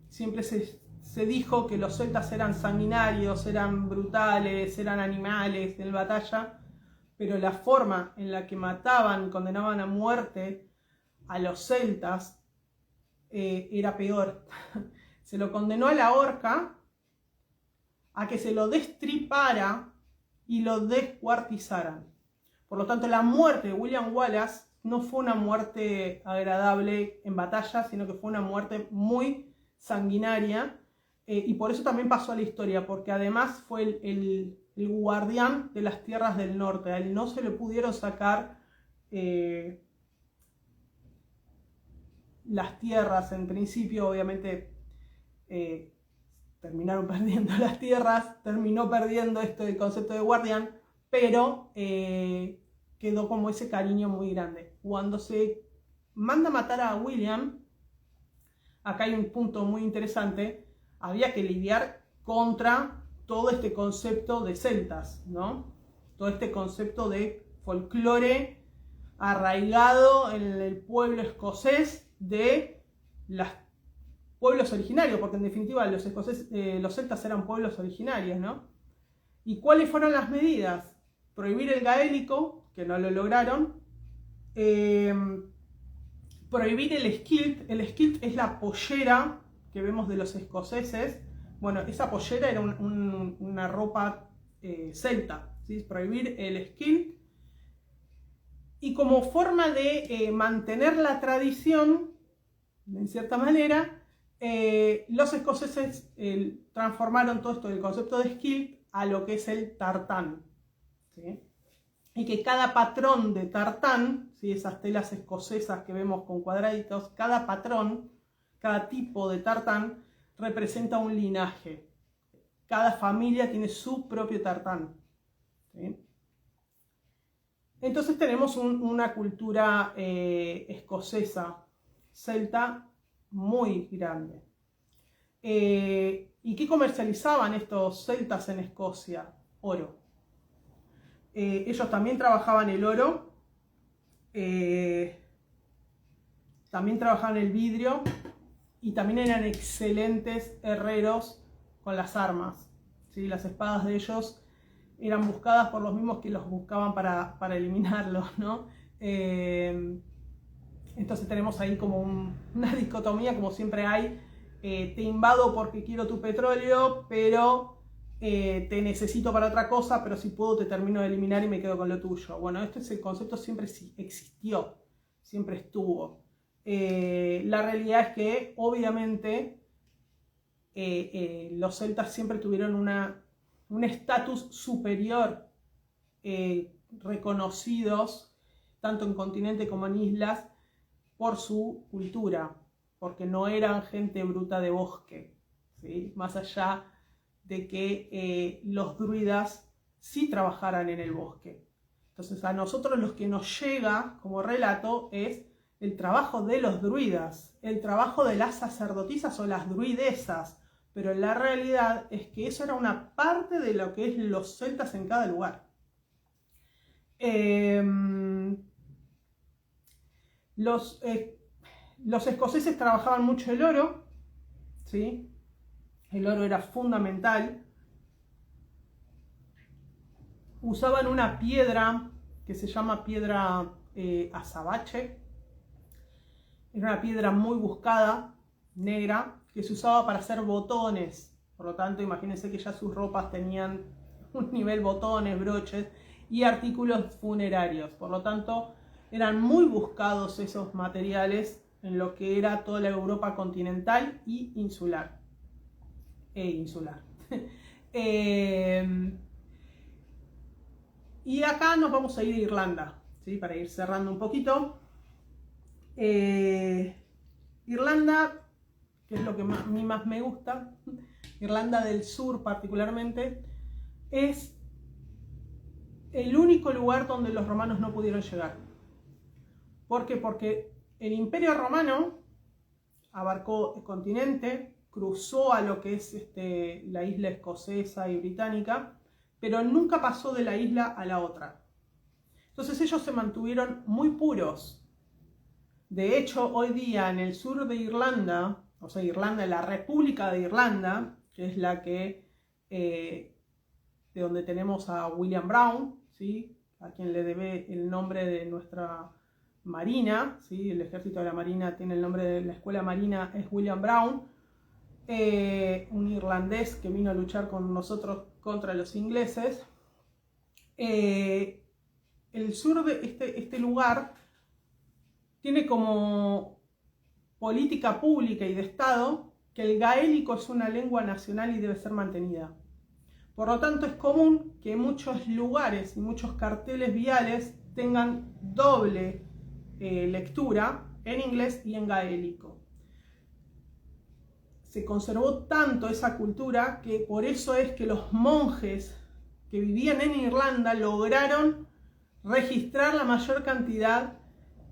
Siempre se dijo que los celtas eran sanguinarios, eran brutales, eran animales en batalla, pero la forma en la que mataban, condenaban a muerte a los celtas era peor. Se lo condenó a la horca, a que se lo destripara y lo descuartizaran. Por lo tanto, la muerte de William Wallace no fue una muerte agradable en batalla, sino que fue una muerte muy sanguinaria, y por eso también pasó a la historia, porque además fue el guardián de las tierras del norte. A él no se le pudieron sacar las tierras en principio, obviamente terminaron perdiendo las tierras, terminó perdiendo el concepto de guardián, pero quedó como ese cariño muy grande. Cuando se manda a matar a William, acá hay un punto muy interesante, había que lidiar contra todo este concepto de celtas, ¿no? Todo este concepto de folclore arraigado en el pueblo escocés de los pueblos originarios, porque en definitiva los celtas eran pueblos originarios, ¿no? ¿Y cuáles fueron las medidas? Prohibir el gaélico, que no lo lograron. Prohibir el skilt. El skilt es la pollera que vemos de los escoceses. Bueno, esa pollera era una ropa celta, ¿sí? Prohibir el skilt. Y como forma de mantener la tradición, en cierta manera, los escoceses transformaron todo esto del concepto de skilt a lo que es el tartán, ¿sí? Y que cada patrón de tartán, ¿sí? Esas telas escocesas que vemos con cuadraditos, cada patrón, cada tipo de tartán representa un linaje. Cada familia tiene su propio tartán, ¿sí? Entonces tenemos una cultura escocesa, celta, muy grande. ¿Y qué comercializaban estos celtas en Escocia? Oro. Ellos también trabajaban el oro, también trabajaban el vidrio, y también eran excelentes herreros con las armas, ¿sí? Las espadas de ellos eran buscadas por los mismos que los buscaban para eliminarlos, ¿no? Entonces tenemos ahí como una dicotomía, como siempre hay. Te invado porque quiero tu petróleo, pero te necesito para otra cosa, pero si puedo te termino de eliminar y me quedo con lo tuyo. Bueno, el concepto siempre existió, siempre estuvo. La realidad es que obviamente los celtas siempre tuvieron un estatus superior, reconocidos tanto en continente como en islas por su cultura, porque no eran gente bruta de bosque, ¿sí? Más allá de que los druidas sí trabajaran en el bosque. Entonces a nosotros lo que nos llega como relato es el trabajo de los druidas, el trabajo de las sacerdotisas o las druidesas, pero la realidad es que eso era una parte de lo que es los celtas en cada lugar. Los escoceses trabajaban mucho el oro, ¿sí? El oro era fundamental. Usaban una piedra que se llama piedra azabache. Era una piedra muy buscada, negra, que se usaba para hacer botones. Por lo tanto, imagínense que ya sus ropas tenían un nivel botones, broches y artículos funerarios. Por lo tanto, eran muy buscados esos materiales en lo que era toda la Europa continental y insular. Y acá nos vamos a ir a Irlanda, ¿sí? Para ir cerrando un poquito. Irlanda, que es lo que a mí más me gusta, Irlanda del Sur particularmente, es el único lugar donde los romanos no pudieron llegar. ¿Por qué? Porque el Imperio Romano abarcó el continente, cruzó a lo que es la isla escocesa y británica, pero nunca pasó de la isla a la otra. Entonces ellos se mantuvieron muy puros. De hecho, hoy día en el sur de Irlanda, o sea, Irlanda, la República de Irlanda, que es la que, de donde tenemos a William Brown, ¿sí? A quien le debe el nombre de nuestra marina, ¿sí? El ejército de la marina tiene el nombre de la escuela marina, es William Brown, un irlandés que vino a luchar con nosotros contra los ingleses. El sur de este lugar tiene como política pública y de Estado que el gaélico es una lengua nacional y debe ser mantenida. Por lo tanto, es común que muchos lugares y muchos carteles viales tengan doble lectura en inglés y en gaélico. Se conservó tanto esa cultura que por eso es que los monjes que vivían en Irlanda lograron registrar la mayor cantidad,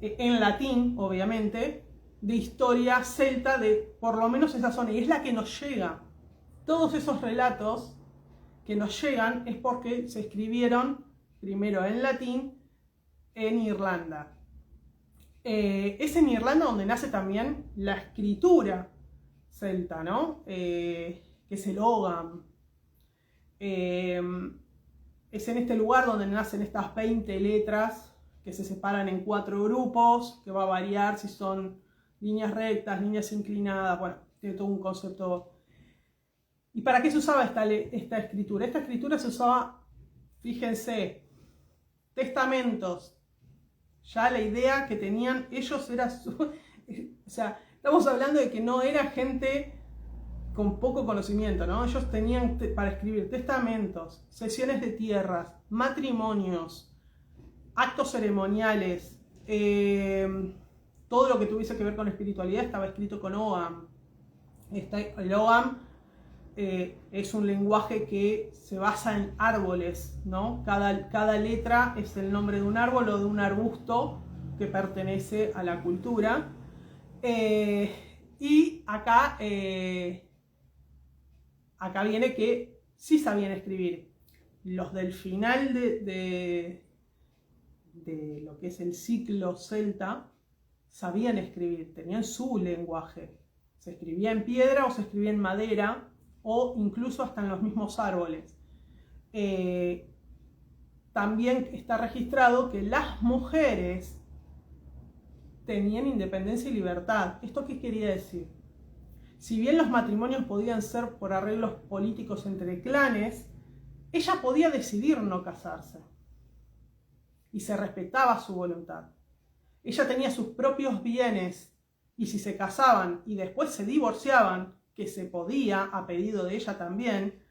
en latín obviamente, de historia celta de por lo menos esa zona, y es la que nos llega. Todos esos relatos que nos llegan es porque se escribieron primero en latín en Irlanda. Es en Irlanda donde nace también la escritura celta, ¿no? Que es el Ogham. Es en este lugar donde nacen estas 20 letras que se separan en 4 grupos, que va a variar si son líneas rectas, líneas inclinadas, bueno, tiene todo un concepto. ¿Y para qué se usaba esta escritura? Esta escritura se usaba, fíjense, testamentos. Ya la idea que tenían ellos era o sea, estamos hablando de que no era gente con poco conocimiento, ¿no? Ellos tenían para escribir testamentos, cesiones de tierras, matrimonios, actos ceremoniales, todo lo que tuviese que ver con espiritualidad estaba escrito con Ogham. El Ogham es un lenguaje que se basa en árboles, ¿no? Cada letra es el nombre de un árbol o de un arbusto que pertenece a la cultura. Y acá viene que sí sabían escribir. Los del final de lo que es el ciclo celta sabían escribir, tenían su lenguaje. Se escribía en piedra o se escribía en madera o incluso hasta en los mismos árboles. También está registrado que las mujeres tenían independencia y libertad. ¿Esto qué quería decir? Si bien los matrimonios podían ser por arreglos políticos entre clanes, ella podía decidir no casarse y se respetaba su voluntad. Ella tenía sus propios bienes y si se casaban y después se divorciaban, que se podía a pedido de ella también,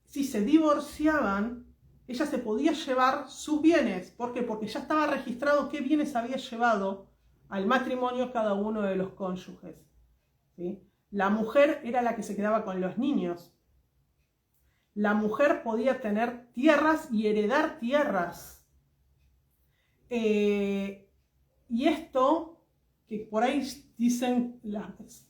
si se divorciaban, ella se podía llevar sus bienes. ¿Por qué? Porque ya estaba registrado qué bienes había llevado al matrimonio cada uno de los cónyuges, ¿sí? La mujer era la que se quedaba con los niños. La mujer podía tener tierras y heredar tierras. Y esto, que por ahí dicen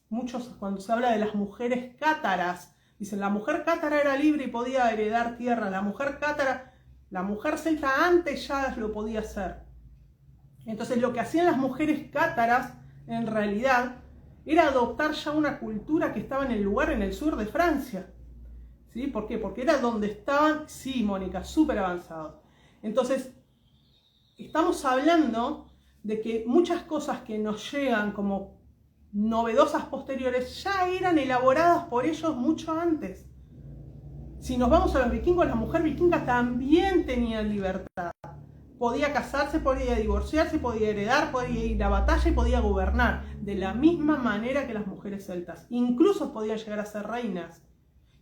muchos cuando se habla de las mujeres cátaras, dicen la mujer cátara era libre y podía heredar tierra. La mujer celta antes ya lo podía hacer. Entonces lo que hacían las mujeres cátaras en realidad era adoptar ya una cultura que estaba en el lugar en el sur de Francia. ¿Sí? ¿Por qué? Porque era donde estaban, sí, Mónica, súper avanzados. Entonces, estamos hablando de que muchas cosas que nos llegan como novedosas posteriores ya eran elaboradas por ellos mucho antes. Si nos vamos a los vikingos, la mujer vikinga también tenía libertad. Podía casarse, podía divorciarse, podía heredar, podía ir a batalla y podía gobernar de la misma manera que las mujeres celtas. Incluso podían llegar a ser reinas.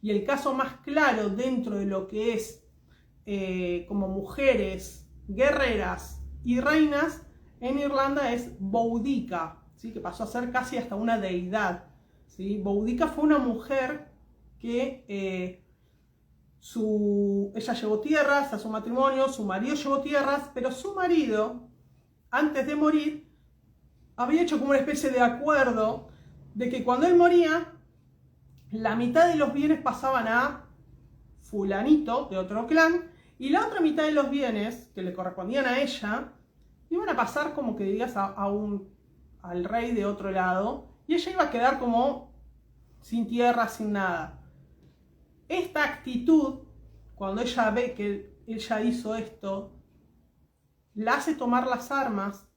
Y el caso más claro dentro de lo que es como mujeres guerreras y reinas en Irlanda es Boudica, ¿sí? Que pasó a ser casi hasta una deidad, ¿sí? Boudica fue una mujer que ella llevó tierras a su matrimonio, su marido llevó tierras, pero su marido, antes de morir, había hecho como una especie de acuerdo de que cuando él moría, la mitad de los bienes pasaban a fulanito de otro clan, y la otra mitad de los bienes que le correspondían a ella, iban a pasar como que digas al rey de otro lado, y ella iba a quedar como sin tierra, sin nada. Esta actitud, cuando ella ve que él ya hizo esto, la hace tomar las armas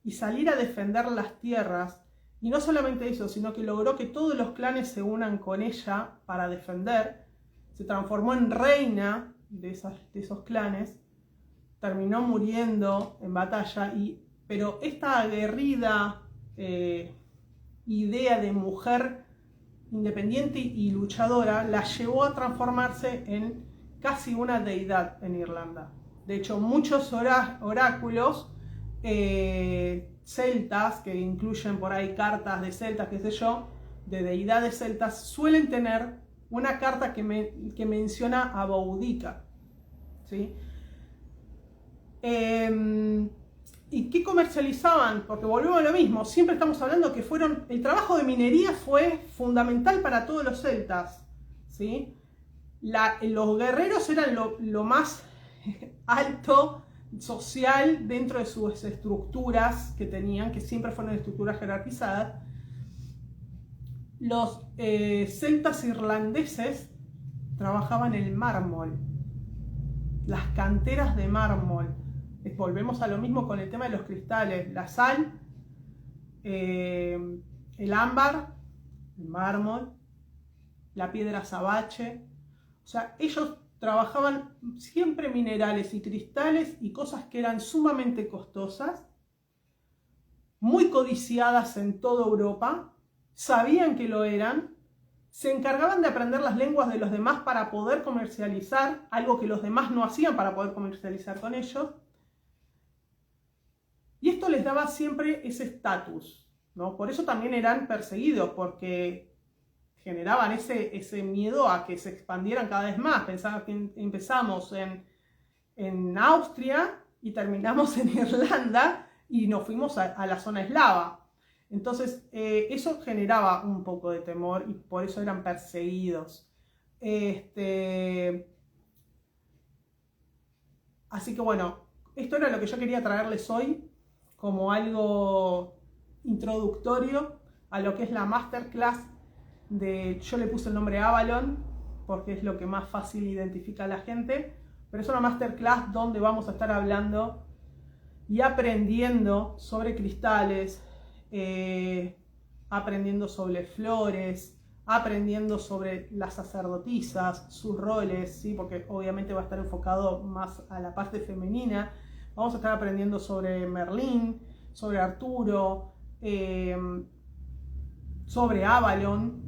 y salir a defender las tierras. Y no solamente eso, sino que logró que todos los clanes se unan con ella para defender. Se transformó en reina de esos clanes. Terminó muriendo en batalla. Pero esta aguerrida idea de mujer independiente y luchadora la llevó a transformarse en casi una deidad en Irlanda. De hecho, muchos oráculos celtas, que incluyen por ahí cartas de celtas, qué sé yo, de deidades celtas, suelen tener una carta que menciona a Boudica, ¿sí? ¿Y qué comercializaban? Porque volvemos a lo mismo, siempre estamos hablando que el trabajo de minería fue fundamental para todos los celtas, ¿sí? Los guerreros eran lo más alto social dentro de sus estructuras que tenían, que siempre fueron estructuras jerarquizadas. Los celtas irlandeses trabajaban el mármol, las canteras de mármol. Volvemos a lo mismo con el tema de los cristales, la sal, el ámbar, el mármol, la piedra azabache. O sea, ellos trabajaban siempre minerales y cristales y cosas que eran sumamente costosas, muy codiciadas en toda Europa, sabían que lo eran, se encargaban de aprender las lenguas de los demás para poder comercializar, algo que los demás no hacían para poder comercializar con ellos. Y esto les daba siempre ese estatus, ¿no? Por eso también eran perseguidos, porque generaban ese miedo a que se expandieran cada vez más. Pensaban que empezamos en Austria y terminamos en Irlanda y nos fuimos a la zona eslava. Entonces eso generaba un poco de temor y por eso eran perseguidos. Así que bueno, esto era lo que yo quería traerles hoy como algo introductorio a lo que es la masterclass yo le puse el nombre Avalon porque es lo que más fácil identifica a la gente, pero es una masterclass donde vamos a estar hablando y aprendiendo sobre cristales, aprendiendo sobre flores, aprendiendo sobre las sacerdotisas, sus roles, ¿sí? Porque obviamente va a estar enfocado más a la parte femenina. Vamos a estar aprendiendo sobre Merlín, sobre Arturo, sobre Avalon.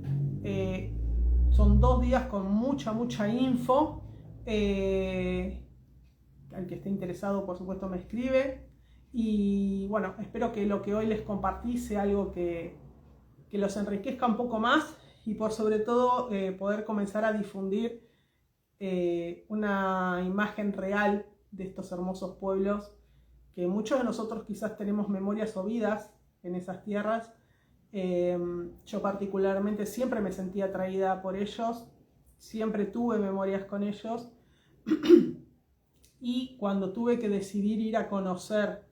Son 2 días con mucha info. Al que esté interesado, por supuesto, me escribe. Y bueno, espero que lo que hoy les compartí sea algo que los enriquezca un poco más y por sobre todo poder comenzar a difundir una imagen real de estos hermosos pueblos que muchos de nosotros quizás tenemos memorias o vidas en esas tierras. Yo particularmente siempre me sentí atraída por ellos, siempre tuve memorias con ellos y cuando tuve que decidir ir a conocer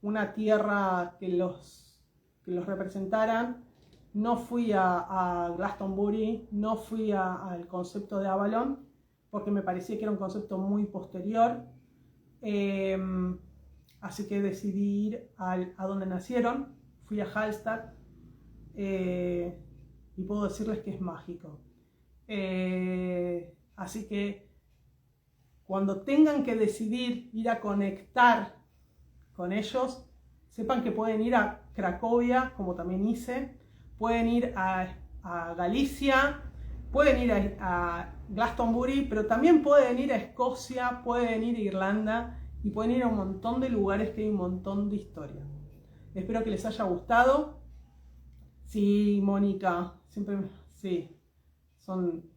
una tierra que los representaran, no fui a Glastonbury, no fui al concepto de Avalon, porque me parecía que era un concepto muy posterior. Así que decidí ir a donde nacieron, fui a Hallstatt, y puedo decirles que es mágico. Así que cuando tengan que decidir ir a conectar con ellos, sepan que pueden ir a Cracovia, como también hice, pueden ir a Galicia, pueden ir a Glastonbury, pero también pueden ir a Escocia, pueden ir a Irlanda y pueden ir a un montón de lugares que hay un montón de historia. Espero que les haya gustado. Sí, Mónica, siempre, sí, son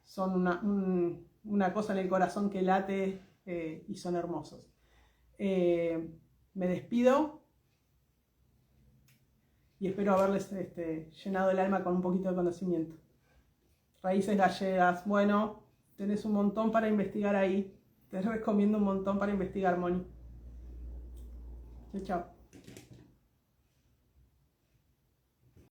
una cosa en el corazón que late y son hermosos. Me despido y espero haberles llenado el alma con un poquito de conocimiento. Raíces gallegas, bueno, tenés un montón para investigar ahí. Te recomiendo un montón para investigar, Moni. Chao, chao.